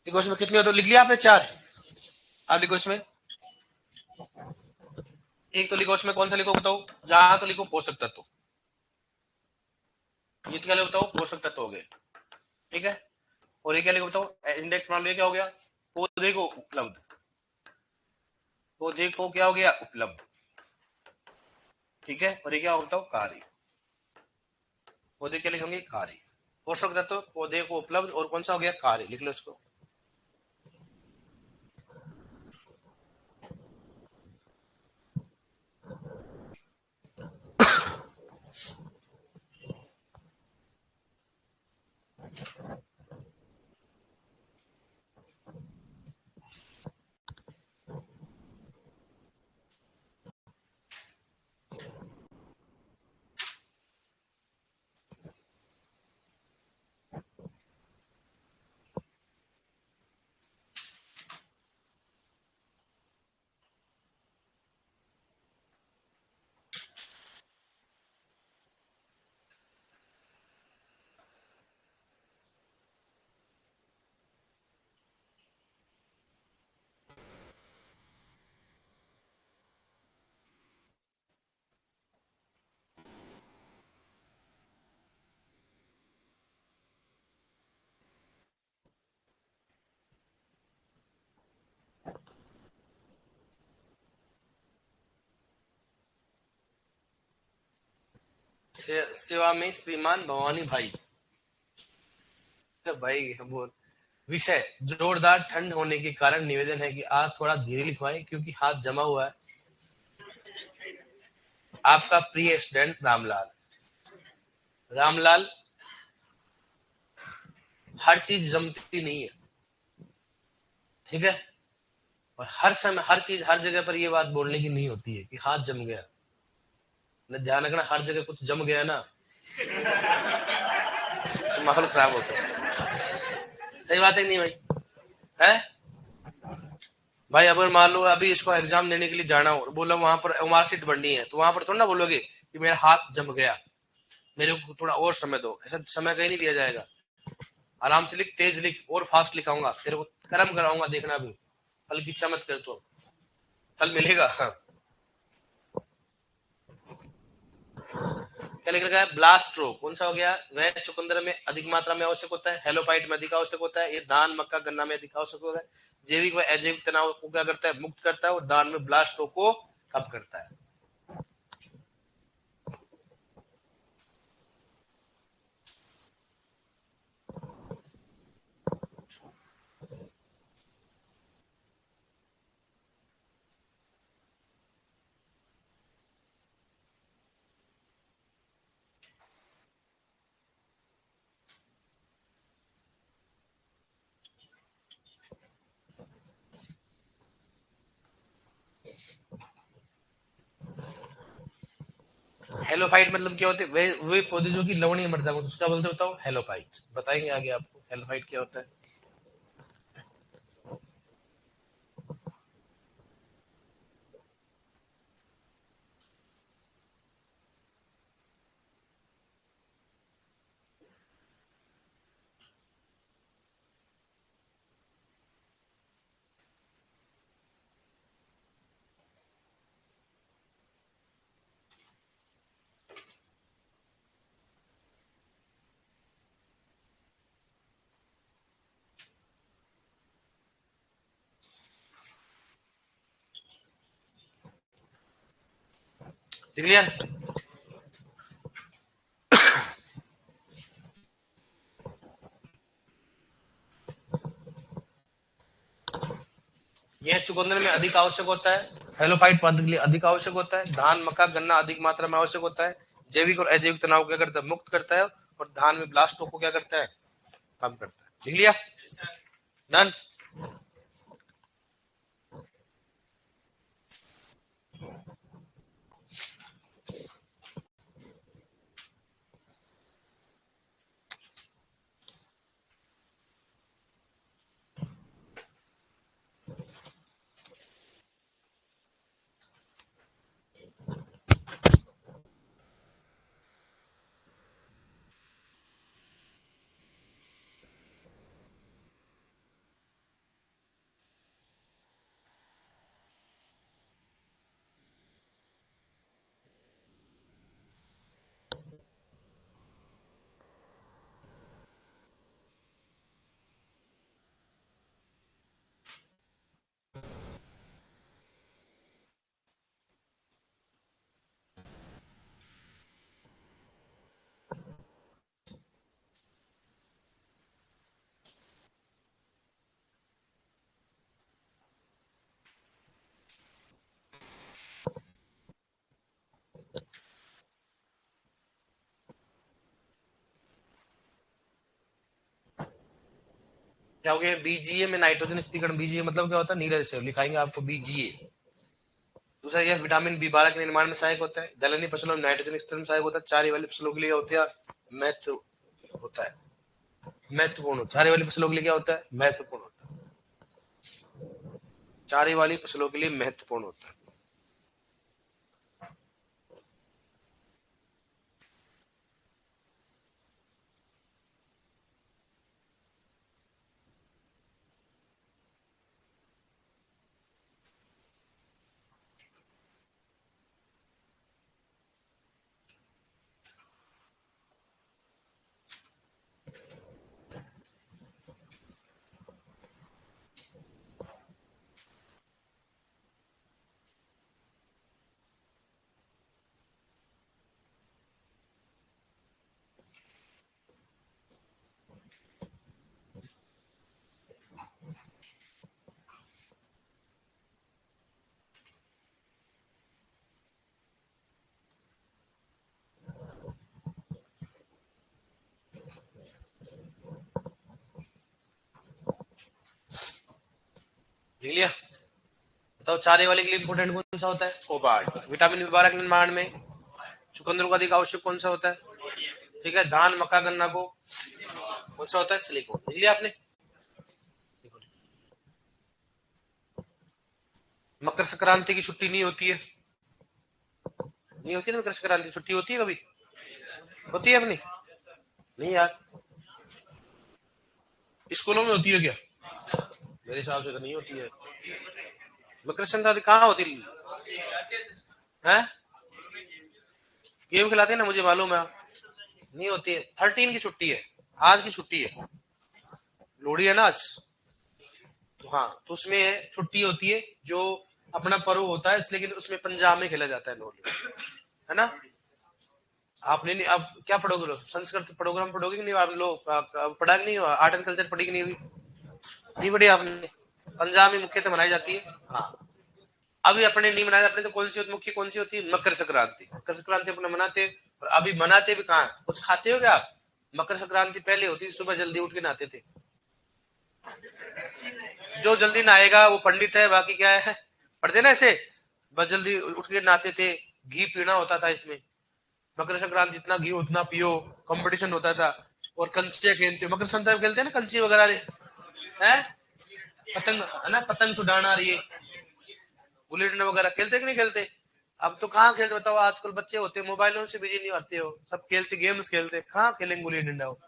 लिखो इसमें कितने होते, लिख लिया आपने 4। आप लिखो इसमें, एक तो लिखो इसमें, कौन सा लिखो बताओ, जहां तो लिखो पोषक तत्व, ये क्या लिखो बताओ, पोषक तत्व हो गए। ठीक है, और ये क्या लिखो बताओ, इंडेक्स मान लो, क्या हो गया, पौधे को उपलब्ध, पौधे को क्या हो गया, उपलब्ध। ठीक है, और ये क्या हो बताओ, कार्य, पौधे क्या लिखेंगे, कार्य। पोषक तत्व पौधे को उपलब्ध, और कौन सा हो गया, कार्य, लिख लो इसको। सेवा में श्रीमान भवानी भाई। तो भाई बोल, विषय जोरदार ठंड होने के कारण निवेदन है कि आप थोड़ा धीरे लिखवाएं क्योंकि हाथ जमा हुआ है। आपका प्रिय स्टूडेंट रामलाल। रामलाल, हर चीज जमती नहीं है, ठीक है, और हर समय हर चीज हर जगह पर ये बात बोलने की नहीं होती है कि हाथ जम गया। न ध्यान रखना, हर जगह कुछ जम गया ना तो माहौल खराब हो सकता है। सही बात है नहीं भाई? है भाई, अगर मान लो अभी इसको एग्जाम देने के लिए जाना हो, बोला वहां पर मार्कशीट बननी है, तो वहां पर थोड़ा ना बोलोगे कि मेरा हाथ जम गया, मेरे को थोड़ा और समय दो, ऐसा समय कहीं नहीं दिया जाएगा। आराम से लिख, तेज लिख और फास्ट लिखाऊंगा, तेरे को कर्म कराऊंगा, देखना भी। कल की इच्छा मत कर, तो कल मिलेगा। हाँ। क्या लिख रखा है? ब्लास्ट्रो कौन सा हो गया? वह चुकंदर में अधिक मात्रा में आवश्यक होता है, हेलोपाइट में अधिक आवश्यक होता है, ये धान मक्का गन्ना में अधिक आवश्यक होता है। जैविक व अजैविक तनाव को क्या करता है? मुक्त करता है, और धान में ब्लास्ट्रो को कम करता है। हेलोफाइट मतलब क्या होते हैं? वे पौधे जो कि लवणीय मृदा को, उसका बोलते, बताओ? हेलोफाइट। बताएंगे आगे आपको हेलोफाइट क्या होता है। क्लियर? यह चुकंदर में अधिक आवश्यक होता है, हेलोफाइट पादप के लिए अधिक आवश्यक होता है, धान मक्का गन्ना अधिक मात्रा में आवश्यक होता है, जैविक और अजैविक तनाव क्या करता है? मुक्त करता है, और धान में ब्लास्टो को क्या करता है? कम करता है। लिख लिया? डन। क्या हो गया? बीजीए में नाइट्रोजन स्थिरीकरण। बीजीए मतलब क्या होता है? नीरज से लिखाएंगे आपको बीजीए। दूसरा, यह विटामिन बी 12 के निर्माण में सहायक होता है, दलहनी फसलों में नाइट्रोजन स्तर में सहायक होता है, चारे वाली फसलों के लिए होता है महत्व होता है, महत्वपूर्ण। चारे वाली फसलों के लिए क्या होता है? महत्वपूर्ण होता है। चारे वाली फसलों के लिए महत्वपूर्ण होता है। लिख लिया? बताओ चारे वाले के लिए इंपोर्टेंट कौन सा होता है? कोबाल्ट। विटामिन बी 12 के निर्माण में चुकंदर को अधिक आवश्यक कौन सा होता है? ठीक है, धान मक्का गन्ना को कौन सा होता है? सिलिकॉन। लिख लिया आपने? मकर संक्रांति की छुट्टी नहीं होती है? नहीं होती ना मकर संक्रांति छुट्टी? होती है कभी? होती है अपनी? नहीं यार। स्कूलों में होती है क्या? मेरे हिसाब से तो नहीं होती है। मकर संक्रांति कहाँ होती है? गेम खिलाते हैं ना, मुझे मालूम है। नहीं होती है, 13 की छुट्टी है, आज की छुट्टी है, लोहड़ी है ना आज। तो हाँ, तो उसमें छुट्टी होती है, जो अपना पर्व होता है इसलिए, उसमें पंजाब में खेला जाता है लोहड़ी, है ना। आपने नहीं, अब क्या पढ़ोगे लोग, संस्कृत प्रोग्राम पढ़ोगे कि नहीं आप लोग? पढ़ा कि नहीं, आर्ट एंड कल्चर पढ़ी कि नहीं हुई? नहीं पढ़ी आपने? पंजाब में मुख्यतः मनाई जाती है। हाँ, अभी अपने नहीं मनाया, अपने तो कौन सी मुख्य कौन सी होती है? मकर संक्रांति। मकर संक्रांति अपने मनाते हैं, और अभी मनाते भी कहाँ, कुछ खाते हो क्या आप? मकर संक्रांति पहले होती थी, सुबह जल्दी उठ के नहाते थे। जो जल्दी नहाएगा वो पंडित है, बाकी क्या है, पढ़ते ना ऐसे, बस जल्दी उठ के नहाते थे। घी पीना होता था इसमें, मकर संक्रांति जितना घी उतना पियो, कंपटीशन होता था। और कंचे खेलते, मकर संक्रांति खेलते हैं ना, कंचे वगैरह है, पतंग है ना, पतंग छुड़ाना, ये गुल्ली डंडा वगैरह खेलते कि नहीं खेलते? अब तो कहाँ खेलते बताओ, आजकल बच्चे होते हैं मोबाइलों से बिजी नहीं होते हो, सब खेलते गेम्स खेलते, कहाँ खेलेंगे गुल्ली डंडा हो।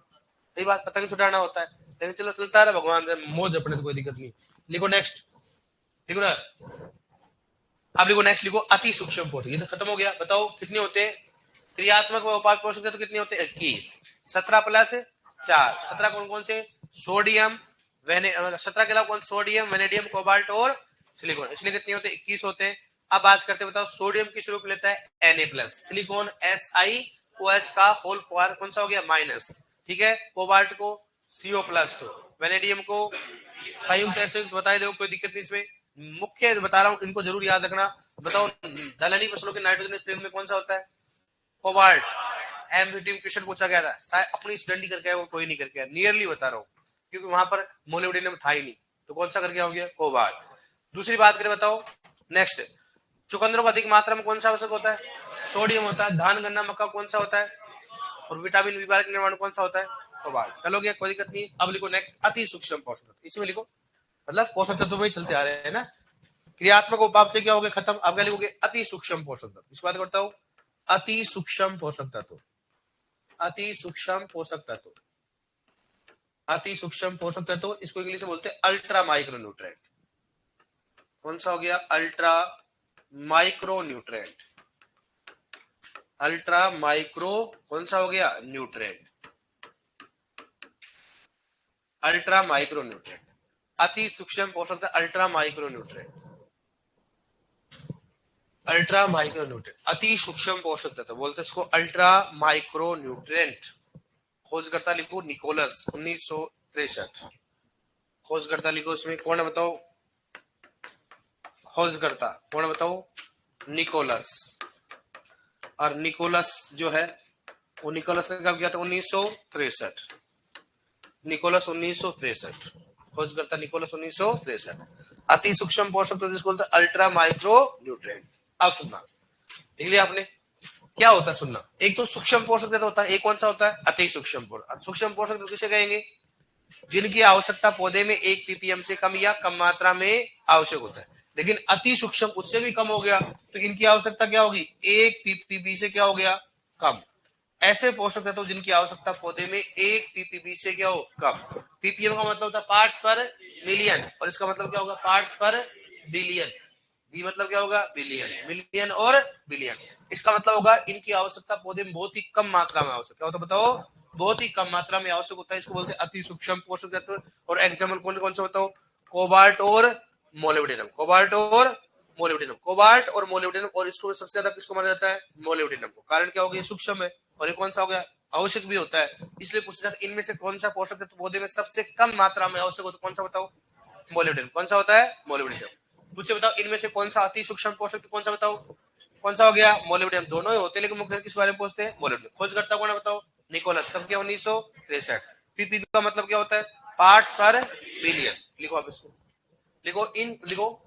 सही बात, पतंग छुड़ाना होता है, लेकिन चलो चलता है, भगवान मौज, अपने तो कोई दिक्कत नहीं। लिखो नेक्स्ट, लिखो ना। अब लिखो नेक्स्ट, लिखो अति सूक्ष्म पोषक, ये तो खत्म हो गया। बताओ कितने होते हैं क्रियात्मक व उपाय पोषक तत्व? कितने होते हैं? 21। 17 प्लस 4, 17 कौन कौन से? सोडियम, 17 के अलावा कौन? सोडियम, वेनेडियम, कोबाल्ट और सिलिकॉन, इसलिए कितने होते हैं? 21 होते हैं। अब बात करते हैं, बताओ सोडियम किस रूप लेता है? Na+, सिलिकॉन SiOH का होल पावर कौन सा हो गया? माइनस, ठीक है। कोबाल्ट को CO+, को वेनेडियम को संयुक्त एसिड, बताए दो, कोई दिक्कत नहीं इसमें। मुख्य बता रहा हूं, इनको जरूर याद रखना। बताओ दलहनी फसलों के नाइट्रोजन स्थिर में कौन सा होता है? कोबाल्ट। एमपीटी में क्वेश्चन पूछा गया था, शायद अपनी स्टडी करके वो कोई नहीं करके, नियरली बता रहा हूँ, क्योंकि वहां पर मोलिब्डेनम था ही नहीं, तो कौन सा करके हो गया? कोबाल्ट। दूसरी बात करें, बताओ नेक्स्ट, चुकंदरों को अधिक मात्रा में कौन सा आवश्यक होता है? सोडियम होता है। धान, गन्ना, मक्का कौन सा होता है? और विटामिन बी12 के निर्माण कौन सा होता है? कोबाल्ट। चलो गया, कोई दिक्कत नहीं। अब लिखो नेक्स्ट, अति सूक्ष्म पोषक तत्व, इसी में लिखो, मतलब पोषक तत्व में चलते आ रहे हैं ना। क्रियात्मक उपाप से क्या हो गया? खत्म। अब क्या लिखोगे? अति सूक्ष्म पोषक तत्व। इस बात करता हूं, अति सूक्ष्म पोषक तत्व, अति सूक्ष्म पोषक तत्व, अति सूक्ष्म पोषक तत्व, इसको इंग्लिश में बोलते हैं अल्ट्रा माइक्रो न्यूट्रेंट। कौन सा हो गया? Ultra micro nutrient, ultra micro कौन सा हो गया? न्यूट्रेंट, अल्ट्रा माइक्रो न्यूट्रेंट, अति सूक्ष्म पोषक तत्व, ultra micro nutrient, ultra micro nutrient, अति सूक्ष्म पोषक तत्व बोलते हैं इसको, अल्ट्रा माइक्रो न्यूट्रेंट। खोजकर्ता लिखो निकोलस, 1963। खोजकर्ता लिखो, इसमें कौन है बताओ? खोजकर्ता कौन है बताओ? निकोलस। और निकोलस जो है, वो निकोलस ने कब किया था? 1963। निकोलस 1963, खोजकर्ता निकोलस 1963। अति सूक्ष्म पोषक तत्व जिसको बोलते हैं अल्ट्रा माइक्रो न्यूट्रिएंट। अब सुनना, लिख लिया आपने? क्या होता है सुनना, एक तो सूक्ष्म पोषक तत्व होता है, एक कौन सा होता है? अति सूक्ष्म पोषक। सूक्ष्म पोषक तत्व किसे कहेंगे? जिनकी आवश्यकता पौधे में 1 ppm से कम या कम मात्रा में आवश्यक होता है। लेकिन अति सूक्ष्म उससे भी कम हो गया, तो इनकी आवश्यकता क्या होगी? 1 ppb से क्या हो गया? कम। ऐसे पोषक तत्व जिनकी आवश्यकता पौधे में 1 ppb से क्या हो? कम। ppm का मतलब होता है पार्ट्स पर मिलियन, और इसका मतलब क्या होगा? पार्ट्स पर बिलियन। बी मतलब क्या होगा? बिलियन। मिलियन और बिलियन, इसका मतलब होगा इनकी आवश्यकता पौधे में बहुत ही कम मात्रा में आवश्यक। क्या होता है बताओ? बहुत ही कम मात्रा में आवश्यक होता है, इसको बोलते हैं अति सूक्ष्म पोषक तत्व। और एग्जाम्पल कौन कौन से बताओ? कोबाल्ट और मोलिब्डेनम, कोबाल्ट और मोलिब्डेनम, कोबाल्ट और मोलिब्डेनम। और इसको सबसे ज्यादा किसको माना जाता है? मोलिब्डेनम को। कारण क्या हो गया? सूक्ष्म है, और ये कौन सा हो गया? आवश्यक भी होता है। इसलिए पूछा जाता है इनमें से कौन सा पोषक तत्व पौधे में सबसे कम मात्रा में आवश्यक होता है? कौन सा बताओ? मोलिब्डेनम। कौन सा होता है? मोलिब्डेनम। मुझे बताओ इनमें से कौन सा अति सूक्ष्म पोषक कौन सा? बताओ कौन सा हो गया? मोलिब्डेनम। दोनों ही होते हैं, लेकिन मुख्य किस बारे में पूछते हैं? मोलिब्डेनम। खोज करता कौन है बताओ? निकोलस। कब किया? 1963। पीपीबी का मतलब क्या होता है? पार्ट्स पर बिलियन। लिखो आप इसको, लिखो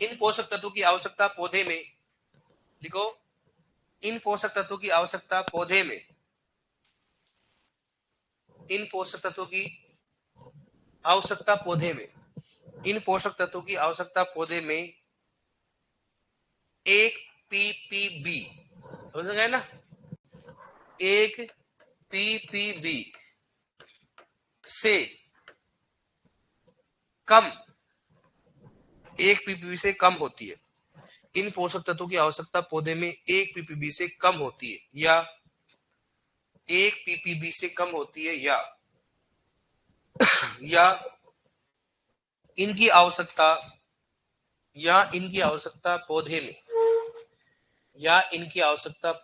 इन पोषक तत्वों की आवश्यकता पौधे में, लिखो इन पोषक तत्वों की आवश्यकता पौधे में, इन पोषक तत्वों की आवश्यकता पौधे में, इन पोषक तत्वों की आवश्यकता पौधे में 1 ppb, समझ गए ना? 1 ppb से कम 1 ppb से कम होती है। इन पोषक तत्वों की आवश्यकता पौधे में 1 ppb से कम होती है या 1 ppb से कम होती है या इनकी आवश्यकता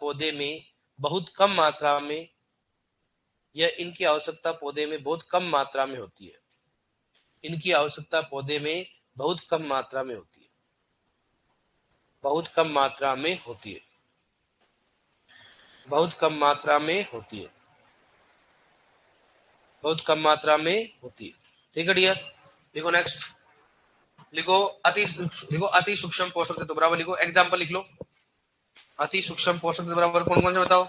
पौधे में बहुत कम मात्रा में बहुत कम मात्रा में होती है। इनकी आवश्यकता पौधे में बहुत कम मात्रा में होती है। बहुत कम मात्रा में होती है। बहुत कम मात्रा में होती है। बहुत कम मात्रा में होती है। ठीक है डियर। लिखो नेक्स्ट। लिखो अति सूक्ष्म पोषक तत्व बराबर लिखो। एग्जांपल लिख लो। अति सूक्ष्म पोषक तत्व बराबर कौन कौन से बताओ।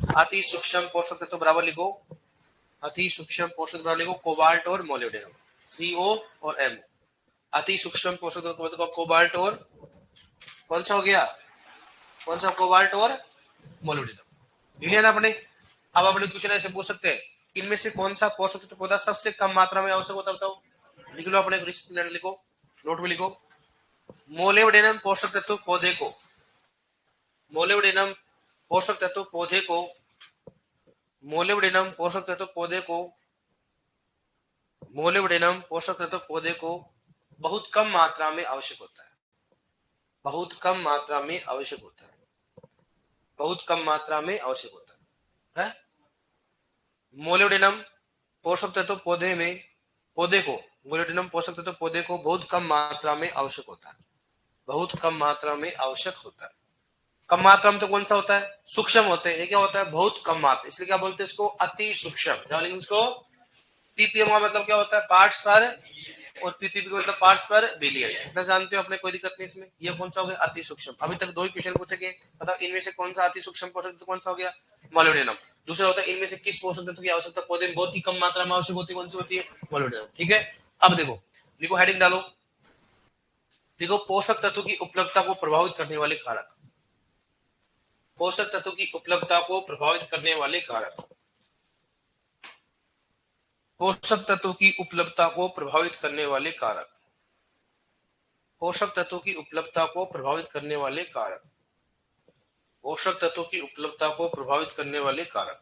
अति सूक्ष्म पोषक तत्व बराबर लिखो। अति सूक्ष्म पोषक बराबर लिखो कोबाल्ट और मोलिब्डेनम, CO और M। अति सूक्ष्म पोषक तत्व कोबाल्ट और कौन सा हो गया, कौन सा, कोबाल्ट और मोलिब्डेनम। लिया ना अपने। अब अपने क्वेश्चन ऐसे पूछ सकते हैं, इनमें से कौन सा पोषक तत्व पौधा सबसे कम मात्रा में आवश्यक होता है बताओ। लिख लो अपने लिखो, नोट में लिखो। मोलिब्डेनम पोषक तत्व पौधे को, मोलिब्डेनम पोषक तत्व पौधे को, मोलिब्डेनम पोषक तत्व पौधे को, मोलिब्डेनम पोषक तत्व पौधे को बहुत कम मात्रा में आवश्यक होता है। बहुत कम मात्रा में आवश्यक होता है। बहुत कम मात्रा में आवश्यक होता है। मोलिब्डेनम पोषक तत्व पौधे में, पौधे को, मोलिब्डेनम पोषक तत्व पौधे को बहुत कम मात्रा में आवश्यक होता है। बहुत कम मात्रा में आवश्यक होता है। कम मात्रा में तो कौन सा होता है, सूक्ष्म होते हैं। ये क्या होता है, बहुत कम मात्रा, इसलिए क्या बोलते हैं इसको, अति सूक्ष्म। क्या बोलेंगे इसको, ppm का मतलब क्या होता है, पार्ट्स पर, और ppb का मतलब पार्ट्स पर बिलियन। इतना जानते हो अपने, कोई दिक्कत नहीं इसमें। ये कौन सा हो गया, अति सूक्ष्म। अभी तक 2 ही क्वेश्चन पूछे, बताओ इनमें से कौन सा अति सूक्ष्म पोषक तत्व कौन सा हो गया, मोलिब्डेनम। दूसरा होता है इनमें से किस पोषक तत्व की आवश्यकता पौधे में बहुत ही कम मात्रा में आवश्यक होती है, कौन सी होती है, मोलिब्डेनम। ठीक है। अब देखो, लिखो हेडिंग डालो। देखो पोषक तत्व की उपलब्धता को प्रभावित करने वाले कारक। पोषक तत्व की उपलब्धता को प्रभावित करने वाले कारक। पोषक तत्व की उपलब्धता को प्रभावित करने वाले कारक। पोषक तत्व की उपलब्धता को प्रभावित करने वाले कारक। पोषक तत्व की उपलब्धता को प्रभावित करने वाले कारक।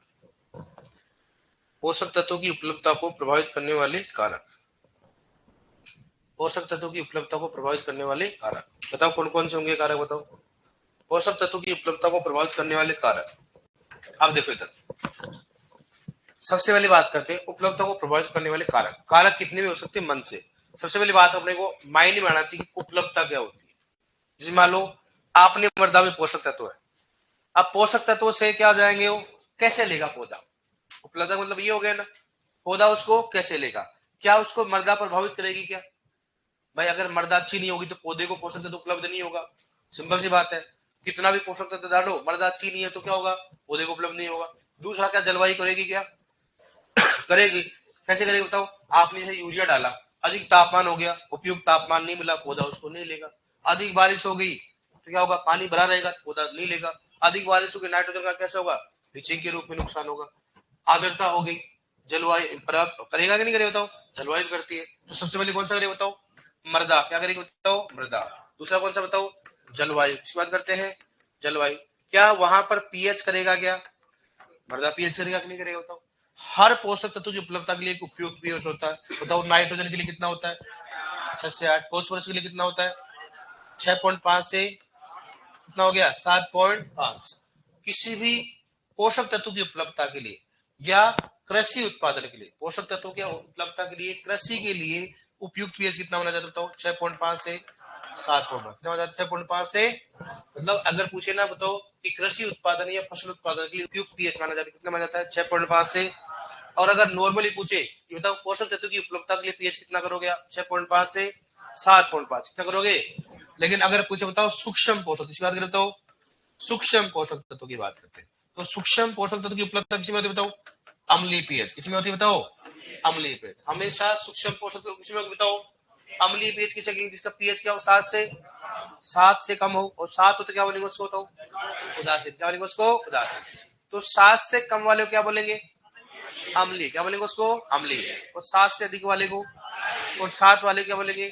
पोषक तत्व की उपलब्धता को प्रभावित करने वाले कारक। पोषक तत्व की उपलब्धता को प्रभावित करने वाले कारक। बताओ कौन कौन से होंगे कारक, बताओ। पोषक तत्व की उपलब्धता को प्रभावित करने वाले कारक। अब देखो इधर, सबसे पहले बात करते हैं उपलब्धता को प्रभावित करने वाले कारक। कारक कितने भी हो सकते हैं मन से। सबसे पहली बात अपने को माइंड में आना चाहिए कि उपलब्धता क्या होती है। जैसे मान लो आपने मृदा में पोषक तत्व है, अब पोषक तत्वों से क्या हो जाएंगे, वो कैसे लेगा पौधा। उपलब्धता मतलब ये हो गया ना, पौधा उसको कैसे लेगा, क्या उसको मृदा प्रभावित करेगी क्या। भाई अगर मृदा अच्छी नहीं होगी तो पौधे को पोषक तत्व उपलब्ध नहीं होगा। सिंपल सी बात है। कितना भी पोषक तत्व डालो, मृदा अच्छी नहीं है तो क्या होगा, पौधे को उपलब्ध नहीं होगा। दूसरा क्या, जलवायु करेगी क्या, करेगी। कैसे करेगी बताओ। आपने जैसे यूरिया डाला, अधिक तापमान हो गया, उपयुक्त तापमान नहीं मिला, पौधा उसको नहीं लेगा। अधिक बारिश हो गई तो क्या होगा, पानी भरा रहेगा, पौधा नहीं लेगा। अधिक बारिश होगी, नाइट्रोजन का कैसे होगा, लीचिंग के रूप में नुकसान होगा। आर्द्रता हो गई, जलवायु करेगा कि नहीं करेगा बताओ, जलवायु करती है। तो सबसे पहले कौन सा करेगा बताओ, मृदा। क्या करेगी बताओ, मृदा। दूसरा कौन सा बताओ, जलवायु। किसकी बात करते हैं, जलवायु। क्या वहां पर पीएच करेगा क्या, मृदा पीएच करेगा कि नहीं करेगा बताओ। हर पोषक तत्व की उपलब्धता के लिए एक उपयुक्त पीएच होता है। बताओ नाइट्रोजन के लिए कितना होता है, 6 से 8। फॉस्फोरस के लिए कितना होता है, 6.5 से कितना हो गया, 7.5। किसी भी पोषक तत्व की उपलब्धता के लिए या कृषि उत्पादन के लिए, पोषक तत्वों की उपलब्धता के लिए, कृषि के लिए उपयुक्त पीएच कितना होना चाहता हूँ, 6.5 से 7.5। कितना हो जाता है, 6.5 से, मतलब अगर पूछे ना बताओ कि कृषि उत्पादन या फसल उत्पादन के लिए उपयुक्त पीएच माना जाता है, कितना माना जाता है, 6.5 से। और अगर नॉर्मली पूछे कि बताओ पोषक तत्व की उपलब्धता के लिए पीएच कितना करोगे, 6.5 से 7.5 कितना करोगे। लेकिन अगर पूछे बताओ सूक्ष्म पोषक, इसी बात करें तो सूक्ष्म पोषक तत्व की बात करते हैं, तो सूक्ष्म पोषक तत्व की उपलब्धता किसी में होती है बताओ, अम्लीय पीएच। किसी में होती है बताओ, अम्लीय पीएच। हमेशा सूक्ष्म पोषक तत्व किसी में बताओ, अम्लीय पीएच किसे कहेंगे, जिसका पीएच क्या हो, 7 से कम हो। और 7 हो तो क्या बोलेंगे उसको, बताओ उदासीन। क्या बोलेंगे उसको, उदासीन। तो 7 से कम वाले को क्या बोलेंगे, अम्लीय। क्या बोलेंगे उसको? अम्लीय। और 7 से अधिक वाले को, और 7 वाले क्या बोलेंगे?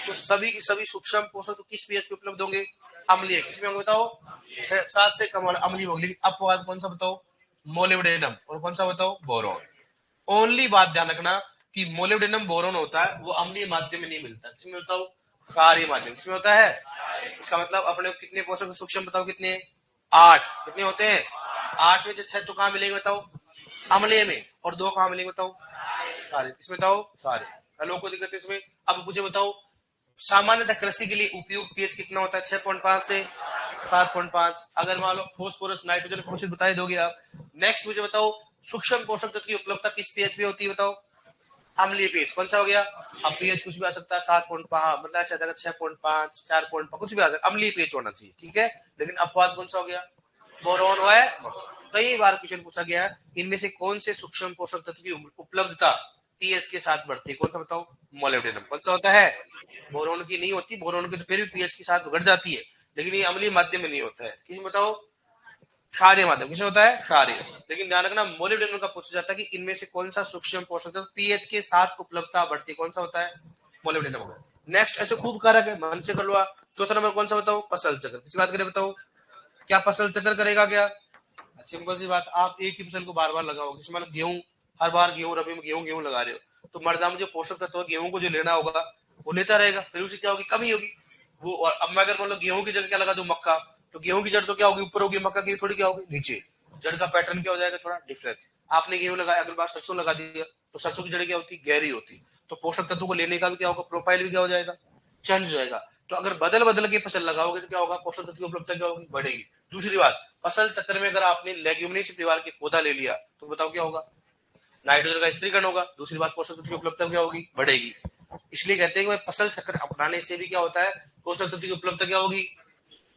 तो सभी की सभी सूक्ष्म पोषक तो किस पीएच पे उपलब्ध होंगे? अम्लीय। किसमें होंगे बताओ? 7 से कम वाला अम्लीय होगा। लेकिन अपवाद कौन सा बताओ? मोलिब्डेनम। और कौन सा बताओ? बोरॉन। ओनली बात ध्यान रखना कि मोलिब्डेनम बोरोन होता है वो अम्लीय माध्यम में नहीं मिलता। किसमें होता है? क्षारीय माध्यम। किसमें होता है? इसका मतलब अपने कितने पोषक सूक्ष्म बताओ कितने? 8। कितने होते हैं? 8 में से 6 तो कहां मिलेंगे बताओ? अम्लीय में। और 2 कहां मिलेंगे बताओ? सारे। इसमें बताओ? सारे। लोगों को दिक्कत है इसमें। अब मुझे बताओ सामान्यतः कृषि के लिए उपयुक्त पीएच कितना होता है? 6.5 से 7.5। अगर मान लो फॉस्फोरस नाइट्रोजन पोषक बता दोगे आप। नेक्स्ट मुझे बताओ सूक्ष्म पोषक तत्व की उपलब्धता किस पीएच पे होती है बताओ? अम्लीय पीएच। कौन सा हो गया? अब पीएच कुछ भी आ सकता है, 7.5 मतलब ऐसा 6.5 4.5 कुछ भी आ सकता है, अम्लीय पीएच होना चाहिए। ठीक है। लेकिन अपवाद कौन सा हो गया? बोरॉन है। कई बार क्वेश्चन पूछा गया है इनमें से कौन से सूक्ष्म पोषक तत्व की उपलब्धता पीएच के साथ बढ़ती है? कौन सा बताओ? मोलिब्डेनम। कौन सा होता है? बोरोन की नहीं होती। बोरोन की तो फिर भी पीएच के साथ बढ़ जाती है, लेकिन ये अम्लीय माध्यम में नहीं होता है। किसमें बताओ? क्षारीय माध्यम। किसमें होता है? क्षारीय। लेकिन ध्यान रखना मोलिब्डेनम का पूछा जाता है कि इनमें से कौन सा सूक्ष्म पोषक तत्व पीएच के साथ उपलब्धता बढ़ती है? कौन सा होता है? मोलिब्डेनम होगा। नेक्स्ट ऐसे खूब कारक है, मन से कर लो। चौथा नंबर कौन सा बताओ? फसल चक्र। किसी बात करें बताओ? क्या फसल चक्र करेगा क्या? सिंपल सी बात, आप एक ही फसल को बार बार लगाओगे। जैसे मान गेहूं, हर बार गेहूं रबी में गेहूं लगा रहे हो, तो मृदा में जो पोषक तत्व गेहूं को जो लेना होगा वो लेता रहेगा, फिर उसे क्या होगी? कमी होगी वो। और अब मैं अगर मान लो गेहूं की जगह क्या लगा दूं? मक्का, तो गेहूं की जड़ तो क्या होगी? ऊपर होगी, मक्का की थोड़ी क्या होगी? नीचे। जड़ का पैटर्न क्या हो जाएगा? थोड़ा डिफरेंस। आपने गेहूं लगाया, अगली बार सरसों लगा दिया, तो सरसों की जड़ क्या होती? गहरी होती। तो पोषक तत्व को लेने का भी क्या होगा? प्रोफाइल भी क्या हो जाएगा? चेंज हो जाएगा। तो अगर बदल बदल के फसल लगाओगे तो क्या होगा? पोषक तत्व की उपलब्धता क्या होगी? बढ़ेगी। दूसरी बात, फसल चक्र में अगर आपने लेग्यूमिनेसी परिवार के पौधा ले लिया तो बताओ क्या होगा? नाइट्रोजन का स्त्रीकरण होगा। दूसरी बात, पोषक तत्व की उपलब्धता क्या होगी? बढ़ेगी। इसलिए कहते हैं कि फसल चक्र अपनाने से भी क्या होता है? पोषक तत्व की उपलब्धता क्या होगी?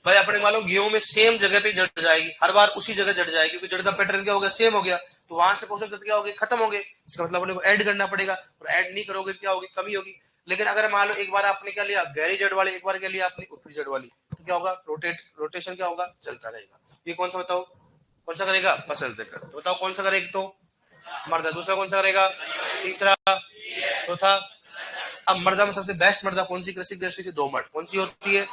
भाई अपने मान लो गेहूं में सेम जगह पे जड़ जाएगी, हर बार उसी जगह जड़ जाएगी, क्योंकि जड़ का पैटर्न क्या हो गया? सेम हो गया। तो वहां से पोषक तत्व क्या हो गए? खत्म हो गए। इसका मतलब अपने को ऐड करना पड़ेगा, और ऐड नहीं करोगे क्या होगी? कमी होगी। लेकिन अगर मान लो एक बार आपने क्या लिया? गहरी जड़ वाली, एक बार क्या लिया आपने? उतली जड़ वाली, तो क्या होगा? रोटेशन क्या होगा? चलता रहेगा। ये कौन सा बताओ? कौन सा करेगा? फसल चक्र। तो बताओ कौन सा करेगा? तो मृदा। दूसरा कौन सा करेगा? तीसरा। चौथा। अब मृदा में सबसे बेस्ट मृदा कौन सी कृषि दृष्टि से? दोमट। कौन सी होती है?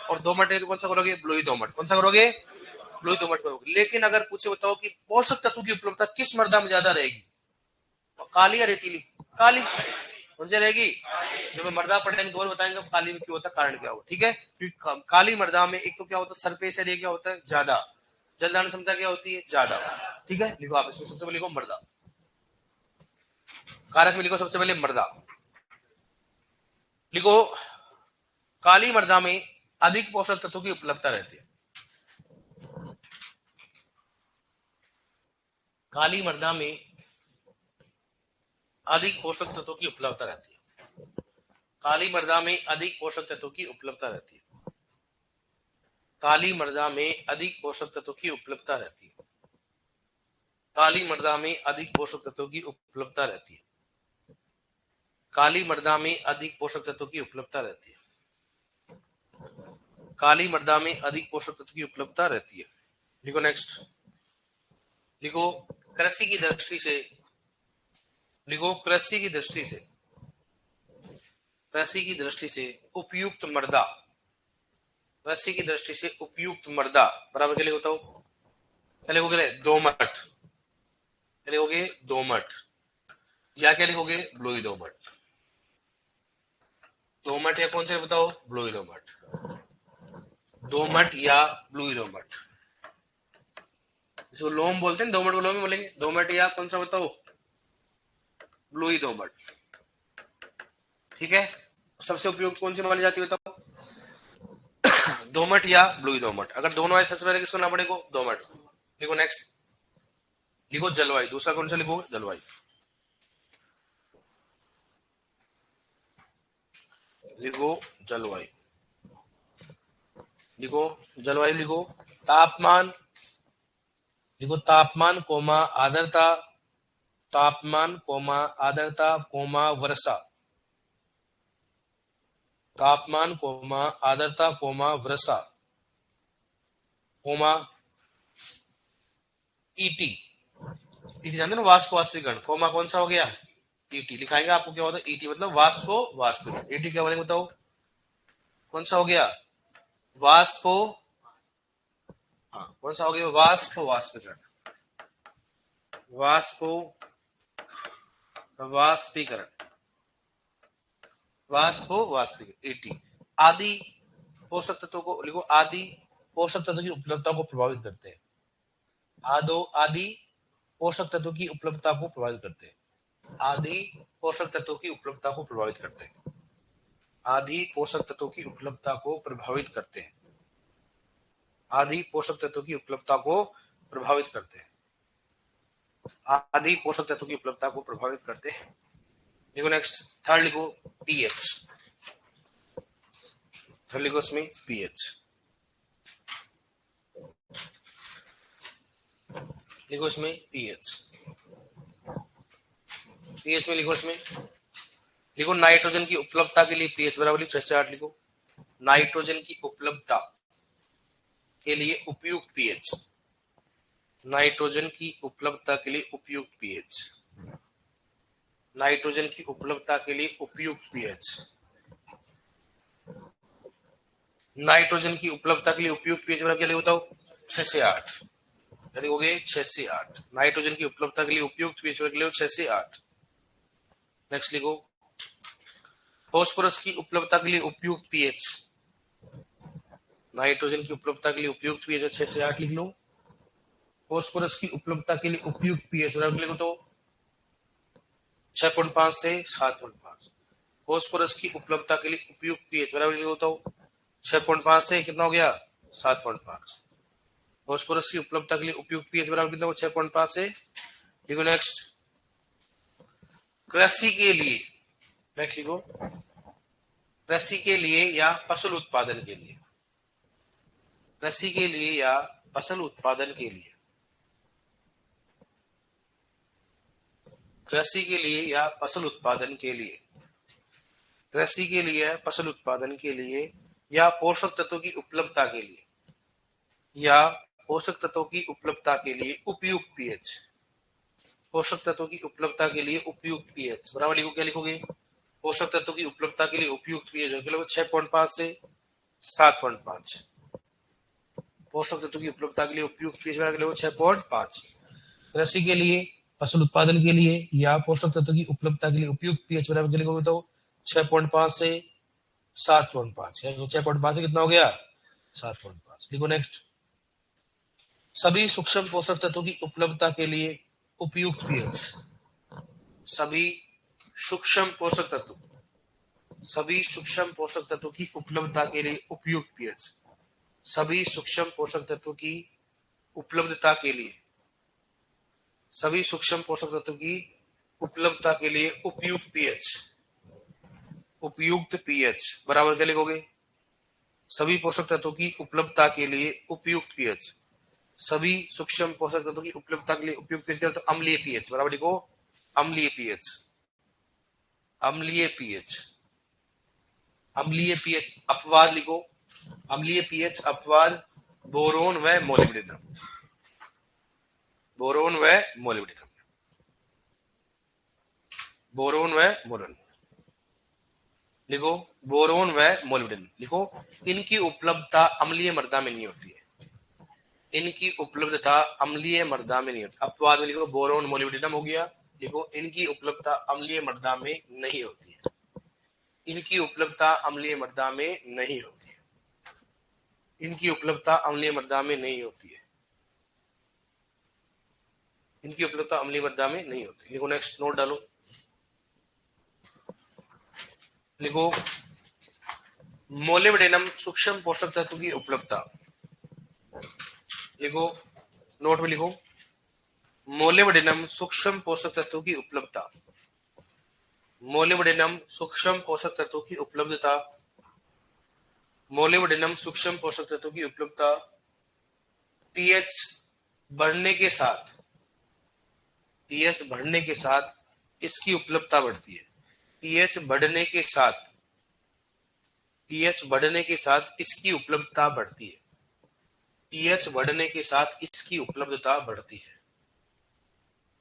और दोमट है तो कौन सा करोगे? ब्लूई दोमट। कौन सा करोगे? ब्लूई दोमट करोगे। लेकिन अगर पूछे बताओ कि पोषक तत्व की उपलब्धता किस मृदा में ज्यादा रहेगी? तो काली या रेतीली? काली। कौन सी रहेगी? जब मृदा पढ़ेंगे तो बताएंगे काली में क्यों होता है, कारण क्या होगा। ठीक है। क्योंकि काली मृदा में एक तो क्या होता है? सरफेस एरिया क्या होता है? ज्यादा। जलदान क्षमता क्या होती है? ज्यादा। ठीक है। लिखो आप इसमें सबसे पहले लिखो मृदा। कारक में लिखो सबसे पहले मृदा। लिखो काली मृदा में अधिक पोषक तत्वों की उपलब्धता रहती है। काली मृदा में अधिक पोषक तत्वों की उपलब्धता रहती है। काली मृदा में अधिक पोषक तत्वों की उपलब्धता रहती है। काली मृदा में अधिक पोषक तत्वों की उपलब्धता रहती है। काली मृदा में अधिक पोषक तत्वों की उपलब्धता रहती है। काली मृदा में अधिक पोषक तत्वों की उपलब्धता रहती है। काली मृदा में अधिक पोषक तत्व की उपलब्धता रहती है। लिखो नेक्स्ट। लिखो कृषि की दृष्टि से। लिखो कृषि की दृष्टि से। कृषि की दृष्टि से उपयुक्त मृदा। कृषि की दृष्टि से उपयुक्त मृदा बराबर क्या लिखो? क्या लिखोगे? दोमट। क्या लिखोगे? दोमट। या क्या लिखोगे? ब्लूई दोमट। दोमट या कौन से बताओ? ब्लूई दोमट। दोमट या ब्लूई दोमट। इसको लोम बोलते हैं, दोमट को लोम बोलेंगे। दोमट या कौन सा बताओ? ब्लूई दोमट। ठीक है। सबसे उपयुक्त कौन सी मानी जाती है बताओ? दोमट या ब्लूई दोमट। अगर दोनों है सबसे पहले किसको ना पड़ेगा? दोमट। लिखो नेक्स्ट। लिखो जलवायु। दूसरा कौन सा लिखो? जलवायु। लिखो जलवायु। लिखो जलवायु। लिखो तापमान। लिखो तापमान कोमा आर्द्रता। तापमान कोमा आर्द्रता कोमा वर्षा। तापमान कोमा आर्द्रता कोमा वर्षा कोमा ईटी। ईटी जानते हो ना, वाष्प वाष्पीकरण, कोमा कौन सा हो गया, ईटी लिखाएंगे आपको क्या होता है, ईटी मतलब वाष्पो वाष्पीकरण। ईटी क्या बोलेंगे बताओ, कौन सा हो गया, वाष्पो, हाँ कौन सा हो गया, वाष्प वाष्पीकरण, वाष्पो वाष्पीकरण, वाष्पो वाष्पीकरण, ईटी। आदि पोषक तत्वों को लिखो, आदि पोषक तत्वों की उपलब्धता को प्रभावित करते हैं, आदि पोषक तत्वों की उपलब्धता को प्रभावित करते हैं, आदि पोषक तत्वों की उपलब्धता को प्रभावित करते हैं, आदि पोषक तत्वों की उपलब्धता को प्रभावित करते हैं, आदि पोषक तत्वों की उपलब्धता को प्रभावित करते हैं, आदि पोषक तत्वों की उपलब्धता को प्रभावित करते हैं। लिखो नेक्स्ट, थर्ड लिखो पीएच, थर्ड लिखो इसमें पीएच, लिखो इसमें पीएच, पीएच में लिखो इसमें, लिखो नाइट्रोजन की उपलब्धता के लिए पीएच बराबर 6 से 8 लिखो, नाइट्रोजन की उपलब्धता के लिए उपयुक्त पीएच, नाइट्रोजन की उपलब्धता के लिए उपयुक्त पीएच, नाइट्रोजन की उपलब्धता के लिए उपयुक्त पीएच, नाइट्रोजन की उपलब्धता के लिए उपयुक्त पीएच बराबर क्या बताओ, 6 से 8, लिखोगे 6 से 8, नाइट्रोजन की उपलब्धता के लिए उपयुक्त पीएच बराबर 6 से 8। नेक्स्ट लिखो, फास्फोरस की उपलब्धता के लिए उपयुक्त पीएच, नाइट्रोजन की उपलब्धता के लिए उपयुक्त पीएच 6 से 8 लिख लो, फास्फोरस की उपलब्धता के लिए उपयुक्त पीएच बराबर लिखो तो 6.5 से 7.5, फास्फोरस की उपलब्धता के लिए उपयुक्त पीएच बराबर लिखो तो 6.5 से कितना हो गया 7.5, फास्फोरस की उपलब्धता के लिए उपयुक्त पीएच बराबर कितना हो 6.5 से। लिखो नेक्स्ट, कृषि के लिए, नेक्स्ट लिखो, कृषि के लिए या फसल उत्पादन के लिए, कृषि के लिए या फसल उत्पादन के लिए, कृषि के लिए या फसल उत्पादन के लिए, कृषि के लिए फसल उत्पादन के लिए या पोषक तत्वों की उपलब्धता के लिए, या पोषक तत्वों की उपलब्धता के लिए उपयुक्त पीएच, पोषक तत्वों की उपलब्धता के लिए उपयुक्त पीएच बराबर लिखो, क्या लिखोगे, पोषक तत्वों की उपलब्धता के लिए उपयुक्त पीएच 6.5 से 7.5, पोषक तत्वों की उपलब्धता के लिए उपयुक्त पीएच बराबर 6.5, कृषि के लिए फसल उत्पादन के लिए या पोषक तत्वों की उपलब्धता के लिए उपयुक्त पीएच बराबर क्या लिखोगे तो 6.5 से 7.5, 6.5 से कितना हो गया 7.5। लिखो नेक्स्ट, सभी सूक्ष्म पोषक तत्वों की उपलब्धता के लिए उपयुक्त पीएच, सभी सूक्ष्म पोषक तत्व, सभी सूक्ष्म पोषक तत्वों की उपलब्धता के लिए उपयुक्त पीएच, सभी सूक्ष्म पोषक तत्वों की उपलब्धता के लिए, सभी सूक्ष्म पोषक तत्वों की उपलब्धता के लिए उपयुक्त पीएच, उपयुक्त पीएच बराबर क्या लिखोगे, सभी पोषक तत्वों की उपलब्धता के लिए उपयुक्त पीएच, सभी सूक्ष्म पोषक तत्वों की उपलब्धता के लिए उपयुक्त पीएच तो अम्लीय पीएच बराबर लिखो, अम्लीय पीएच, अम्लीय पीएच, अम्लीय पीएच अपवाद लिखो, अम्लीय पीएच अपवाद बोरोन व मोलिब्डेनम, बोरोन व मोलिब्डेनम, बोरोन व मोलिब्डेनम लिखो, बोरोन व मोलिब्डेनम लिखो, इनकी उपलब्धता अम्लीय मृदा में नहीं होती है, इनकी उपलब्धता अम्लीय मृदा में नहीं होती, अपवाद में लिखो बोरोन मोलिब्डेनम हो गया, लिखो इनकी उपलब्धता अम्लीय मृदा में नहीं होती है, इनकी उपलब्धता अम्लीय मृदा में नहीं होती है, इनकी उपलब्धता अम्लीय मृदा में नहीं होती है, इनकी उपलब्धता अम्लीय मृदा में नहीं होती। लिखो नेक्स्ट, नोट डालो, लिखो मोलिब्डेनम सूक्ष्म पोषक तत्व की उपलब्धता, लिखो नोट में लिखो, मोलिब्डेनम सूक्ष्म पोषक तत्वों की उपलब्धता, मोलिब्डेनम सूक्ष्म पोषक तत्वों की उपलब्धता, मोलिब्डेनम सूक्ष्म पोषक तत्वों की उपलब्धता पीएच बढ़ने के साथ, पीएच बढ़ने के साथ इसकी उपलब्धता बढ़ती है, पीएच बढ़ने के साथ, पीएच बढ़ने के साथ इसकी उपलब्धता बढ़ती है, पीएच बढ़ने के साथ इसकी उपलब्धता बढ़ती है,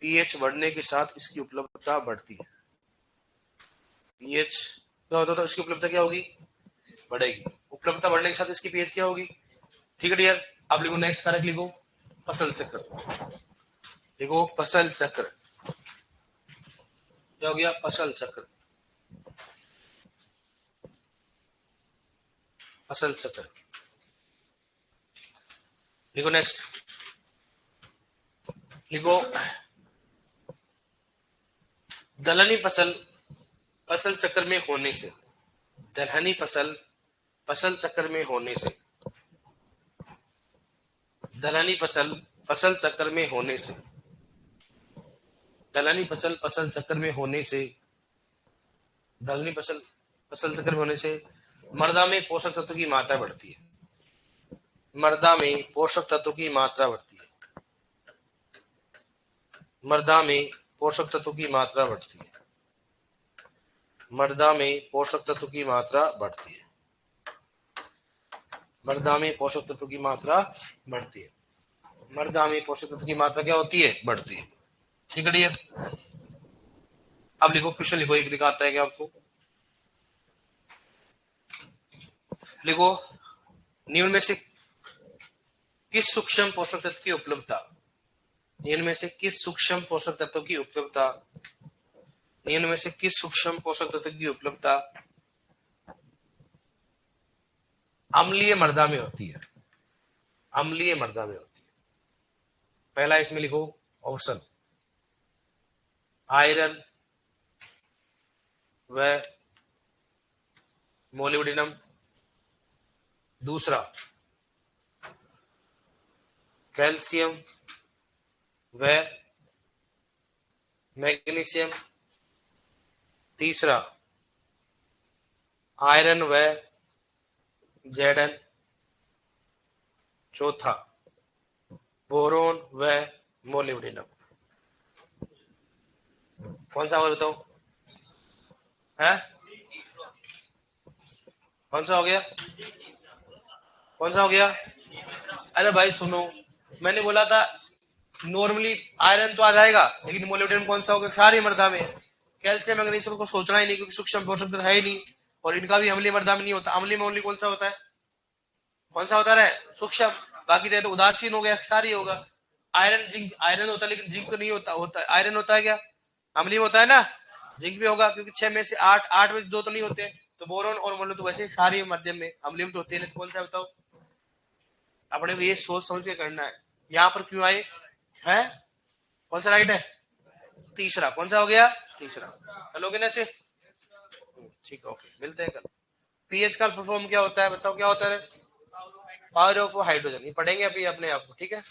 पीएच बढ़ने के साथ इसकी उपलब्धता बढ़ती है। पीएच क्या होता है, इसकी उपलब्धता क्या होगी, बढ़ेगी। उपलब्धता बढ़ने के साथ इसकी पीएच क्या होगी, ठीक है डियर। अब लिखो नेक्स्ट कारक, लिखो पसल चक्र। लिखो पसल चक्र, क्या हो गया, पसल चक्र, पसल चक्र। लिखो नेक्स्ट, लिखो दलहनी फसल फसल चक्र में होने से, दलहनी फसल फसल चक्र में होने से, दलहनी फसल फसल चक्र में होने से, दलहनी फसल फसल चक्र में होने से, दलहनी फसल फसल चक्र में होने से मृदा में पोषक तत्व की मात्रा बढ़ती है। मृदा में पोषक तत्व की मात्रा बढ़ती है। मृदा में पोषक तत्व की मात्रा बढ़ती है। मृदा में पोषक तत्व की मात्रा बढ़ती है। मृदा में पोषक तत्व की मात्रा बढ़ती है। मृदा में पोषक तत्व की मात्रा क्या होती है, बढ़ती है। ठीक है डियर। अब लिखो क्वेश्चन, लिखो एक दिखाता है क्या आपको, लिखो निम्न में से किस सूक्ष्म पोषक तत्व की उपलब्धता, निम्न में से किस सूक्ष्म पोषक तत्व की उपलब्धता, निम्न में से किस सूक्ष्म पोषक तत्व की उपलब्धता अम्लीय मृदा में होती है, अम्लीय मृदा में होती है। पहला इसमें लिखो ऑप्शन आयरन व मोलिब्डेनम, दूसरा कैल्शियम व मैग्नीशियम, तीसरा आयरन व जेडन, चौथा बोरोन व मोलिब्डेनम। कौन सा और बताओ है, कौन सा हो गया, कौन सा हो गया। अरे भाई सुनो, मैंने बोला था नॉर्मली आयरन तो आ जाएगा, लेकिन मोलिब्डेनम कौन सा होगा, क्षारीय मृदा में। कैल्शियम मैग्नीशियम को सोचना ही नहीं, क्योंकि सूक्ष्म पोषक तत्व है ही नहीं, और इनका भी अम्लीय मृदा में नहीं होता। अम्लीय में ओनली कौन सा होता है, कौन सा होता है सूक्ष्म, बाकी तो उदासीन हो गया, क्षारीय होगा। आयरन जिंक, आयरन होता है लेकिन जिंक तो नहीं होता, होता है आयरन होता है क्या, अम्लीय होता है ना, जिंक भी होगा, क्योंकि 6 में से 8, 8 में से 2 तो नहीं होते। तो बोरोन और मोलिब्डेनम तो वैसे क्षारीय मध्यम में, अम्लीय तो होते हैं। कौन सा बताओ, अपने को ये सोच समझ के करना है। यहाँ पर क्यों आए है, कौन सा राइट है, तीसरा। कौन सा हो गया, तीसरा। चलोगे ना से, ठीक है, ओके, मिलते हैं कल। पीएच का फुल फॉर्म क्या होता है बताओ, क्या होता है, पावर ऑफ हाइड्रोजन। ये पढ़ेंगे अभी अपने आप को, ठीक है।